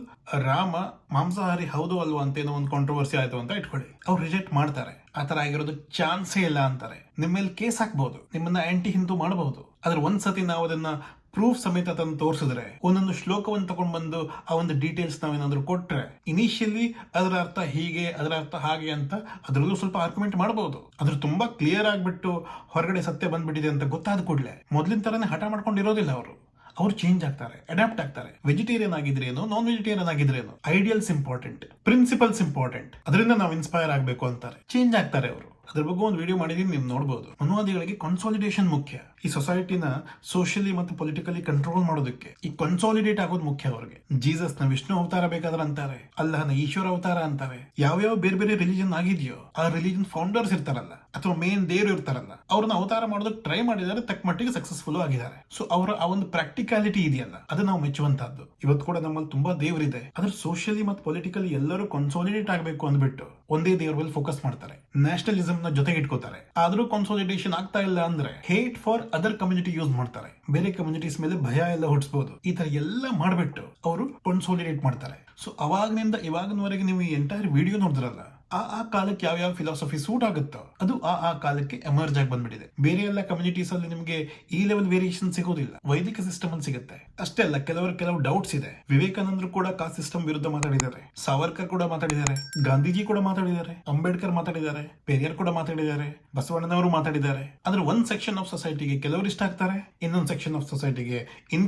ರಾಮ ಮಾಂಸಾಹಾರಿ ಹೌದು ಅಲ್ವಾ ಅಂತ ಏನೋ ಒಂದು ಕಾಂಟ್ರವರ್ಸಿ ಆಯ್ತು ಅಂತ ಇಟ್ಕೊಳ್ಳಿ, ಅವ್ರು ರಿಜೆಕ್ಟ್ ಮಾಡ್ತಾರೆ. ಆತರ ಆಗಿರೋದು ಚಾನ್ಸೇ ಇಲ್ಲ ಅಂತಾರೆ. ನಿಮ್ಮ ಮೇಲೆ ಕೇಸ್ ಹಾಕ್ಬಹುದು, ನಿಮ್ಮನ್ನ ಆಂಟಿ ಹಿಂದೂ ಮಾಡಬಹುದು. ಆದ್ರೆ ಒಂದ್ಸತಿ ನಾವು ಅದನ್ನ ಪ್ರೂಫ್ ಸಮೇತ ತಂದು ತೋರಿಸಿದ್ರೆ, ಒಂದೊಂದು ಶ್ಲೋಕವನ್ನು ತಗೊಂಡ್ ಬಂದು ಆ ಒಂದು ಡೀಟೇಲ್ಸ್ ನಾವೇನಾದ್ರೂ ಕೊಟ್ರೆ, ಇನಿಷಿಯಲಿ ಅದರ ಅರ್ಥ ಹೀಗೆ, ಅದರ ಅರ್ಥ ಹಾಗೆ ಅಂತ ಅದರಲ್ಲೂ ಸ್ವಲ್ಪ ಆರ್ಗ್ಯುಮೆಂಟ್ ಮಾಡಬಹುದು. ಅದ್ರ ತುಂಬಾ ಕ್ಲಿಯರ್ ಆಗ್ಬಿಟ್ಟು ಹೊರಗಡೆ ಸತ್ಯ ಬಂದ್ಬಿಟ್ಟಿದೆ ಅಂತ ಗೊತ್ತಾದ ಕೂಡಲೇ ಮೊದ್ಲಿನ ತರನೇ ಹಠ ಮಾಡ್ಕೊಂಡಿರೋದಿಲ್ಲ ಅವರು. ಅವ್ರು ಚೇಂಜ್ ಆಗ್ತಾರೆ, ಅಡಾಪ್ಟ್ ಆಗ್ತಾರೆ. Vegetarian ಆಗಿದ್ರೇನು, non vegetarian ಆಗಿದ್ರೇನು, ideals important, principles important, ಅದರಿಂದ ನಾವು ಇನ್ಸ್ಪೈರ್ ಆಗಬೇಕು ಅಂತಾರೆ, ಚೇಂಜ್ ಆಗ್ತಾರೆ ಅವರು. ಅದ್ರ ಬಗ್ಗೆ ಒಂದು ವಿಡಿಯೋ ಮಾಡಿದೀನಿ, ನೀವು ನೋಡಬಹುದು. ಮನುವಾದಿಗಳಿಗೆ ಕನ್ಸಾಲಿಡೇಷನ್ ಮುಖ್ಯ. ಈ ಸೊಸೈಟಿನ ಸೋಷಿಯಲಿ ಮತ್ತು ಪೊಲಿಟಿಕಲಿ ಕಂಟ್ರೋಲ್ ಮಾಡೋದಕ್ಕೆ ಈ ಕನ್ಸಾಲಿಡೇಟ್ ಆಗೋದು ಮುಖ್ಯ ಅವ್ರಿಗೆ. ಜೀಸಸ್ ನ ವಿಷ್ಣು ಅವತಾರ ಬೇಕಾದ್ರೆ ಅಂತಾರೆ, ಅಲ್ಲಹನ ಈಶ್ವರ ಅವತಾರ ಅಂತಾರೆ. ಯಾವ್ಯಾವ ಬೇರೆ ಬೇರೆ ರಿಲಿಜನ್ ಆಗಿದೆಯೋ ಆ ರಿಲಿಜನ್ ಫೌಂಡರ್ಸ್ ಇರ್ತಾರಲ್ಲ, ಅಥವಾ ಮೇನ್ ದೇವರು ಇರ್ತಾರಲ್ಲ, ಅವ್ರನ್ನ ಅವತಾರ ಮಾಡೋದಕ್ಕೆ ಟ್ರೈ ಮಾಡಿದ್ದಾರೆ, ತಕ್ಕ ಮಟ್ಟಿಗೆ ಸಕ್ಸಸ್ಫುಲ್ ಆಗಿದ್ದಾರೆ. ಸೊ ಅವರ ಆ ಒಂದು ಪ್ರಾಕ್ಟಿಕಾಲಿಟಿ ಇದೆಯಲ್ಲ, ಅದು ನಾವು ಮೆಚ್ಚುವಂತಹದ್ದು. ಇವತ್ತು ಕೂಡ ನಮ್ಮಲ್ಲಿ ತುಂಬಾ ದೇವರಿದೆ, ಆದ್ರೆ ಸೋಷಿಯಲಿ ಮತ್ತು ಪೊಲಿಟಿಕಲಿ ಎಲ್ಲರೂ ಕನ್ಸಾಲಿಡೇಟ್ ಆಗಬೇಕು ಅಂದ್ಬಿಟ್ಟು ಒಂದೇ ದೇವ್ರ ಮೇಲೆ ಫೋಕಸ್ ಮಾಡ್ತಾರೆ, ನ್ಯಾಷನಲಿಸಂ ನ ಜೊತೆಗೆ ಇಟ್ಕೋತಾರೆ. ಆದ್ರೂ ಕನ್ಸಾಲಿಡೇಷನ್ ಆಗ್ತಾ ಇಲ್ಲ ಅಂದ್ರೆ hate for other community use ಮಾಡ್ತಾರೆ. ಬೇರೆ ಕಮ್ಯುನಿಟೀಸ್ ಮೇಲೆ ಭಯ ಎಲ್ಲ ಹುಟ್ಟಿಸಬಹುದು. ಈ ತರ ಎಲ್ಲ ಮಾಡ್ಬಿಟ್ಟು ಅವರು ಕನ್ಸಾಲಿಡೇಟ್ ಮಾಡ್ತಾರೆ. ಸೊ ಅವಾಗ್ನಿಂದ ಇವಾಗಿನವರೆಗೆ ನೀವು ಈ ಎಂಟೈರ್ ವಿಡಿಯೋ ನೋಡಿದ್ರಲ್ಲ, ಆ ಕಾಲಕ್ಕೆ ಯಾವ ಫಿಲಾಸಫಿ ಸೂಟ್ ಆಗುತ್ತೋ ಅದು ಆ ಕಾಲಕ್ಕೆ ಎಮರ್ಜ್ ಆಗಿ ಬಂದ್ಬಿಟ್ಟಿದೆ. ಬೇರೆ ಎಲ್ಲ ಕಮ್ಯುನಿಟೀಸ್ ಅಲ್ಲಿ ನಿಮಗೆ ಈ ಲೆವೆಲ್ ವೇರಿಯೇಷನ್ ಸಿಗೋದಿಲ್ಲ, ವೈದಿಕ ಸಿಸ್ಟಮ್ ಅಲ್ಲಿ ಸಿಗುತ್ತೆ. ಅಷ್ಟೇ ಅಲ್ಲ, ಕೆಲವು ಡೌಟ್ಸ್ ಇದೆ. ವಿವೇಕಾನಂದರು ಕೂಡ ಕಾಸ್ಟ್ ಸಿಸ್ಟಮ್ ವಿರುದ್ಧ ಮಾತಾಡಿದ್ದಾರೆ, ಸಾವರ್ಕರ್ ಕೂಡ ಮಾತಾಡಿದ್ದಾರೆ, ಗಾಂಧೀಜಿ ಕೂಡ ಮಾತಾಡಿದ್ದಾರೆ, ಅಂಬೇಡ್ಕರ್ ಮಾತಾಡಿದ್ದಾರೆ, ಪೆರಿಯಾರ್ ಕೂಡ ಮಾತಾಡಿದ್ದಾರೆ, ಬಸವಣ್ಣನವರು ಮಾತಾಡಿದ್ದಾರೆ. ಆದ್ರೆ ಒಂದ್ ಸೆಕ್ಷನ್ ಆಫ್ ಸೊಸೈಟಿಗೆ ಕೆಲವರು ಇಷ್ಟ ಆಗ್ತಾರೆ, ಇನ್ನೊಂದು ಸೆಕ್ಷನ್ ಆಫ್ ಸೊಸೈಟಿಗೆ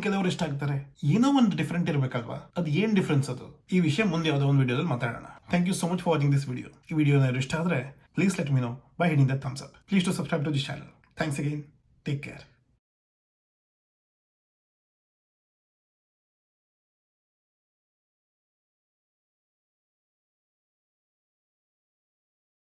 ಕೆಲವರು ಇಷ್ಟ ಆಗ್ತಾರೆ. ಏನೋ ಒಂದು ಡಿಫ್ರೆಂಟ್ ಇರಬೇಕಲ್ವಾ? ಅದು ಏನ್ ಡಿಫ್ರೆನ್ಸ್ ಅದು? ಈ ವಿಷಯ ಮುಂದೆ ಯಾವುದೋ ಒಂದು ವಿಡಿಯೋದಲ್ಲಿ ಮಾತಾಡೋಣ. Thank you so much for watching this video. ಈ ವಿಡಿಯೋ ಇಷ್ಟ ಆದರೆ please let me know by hitting the thumbs up. Please to subscribe to this channel. Thanks again. Take care.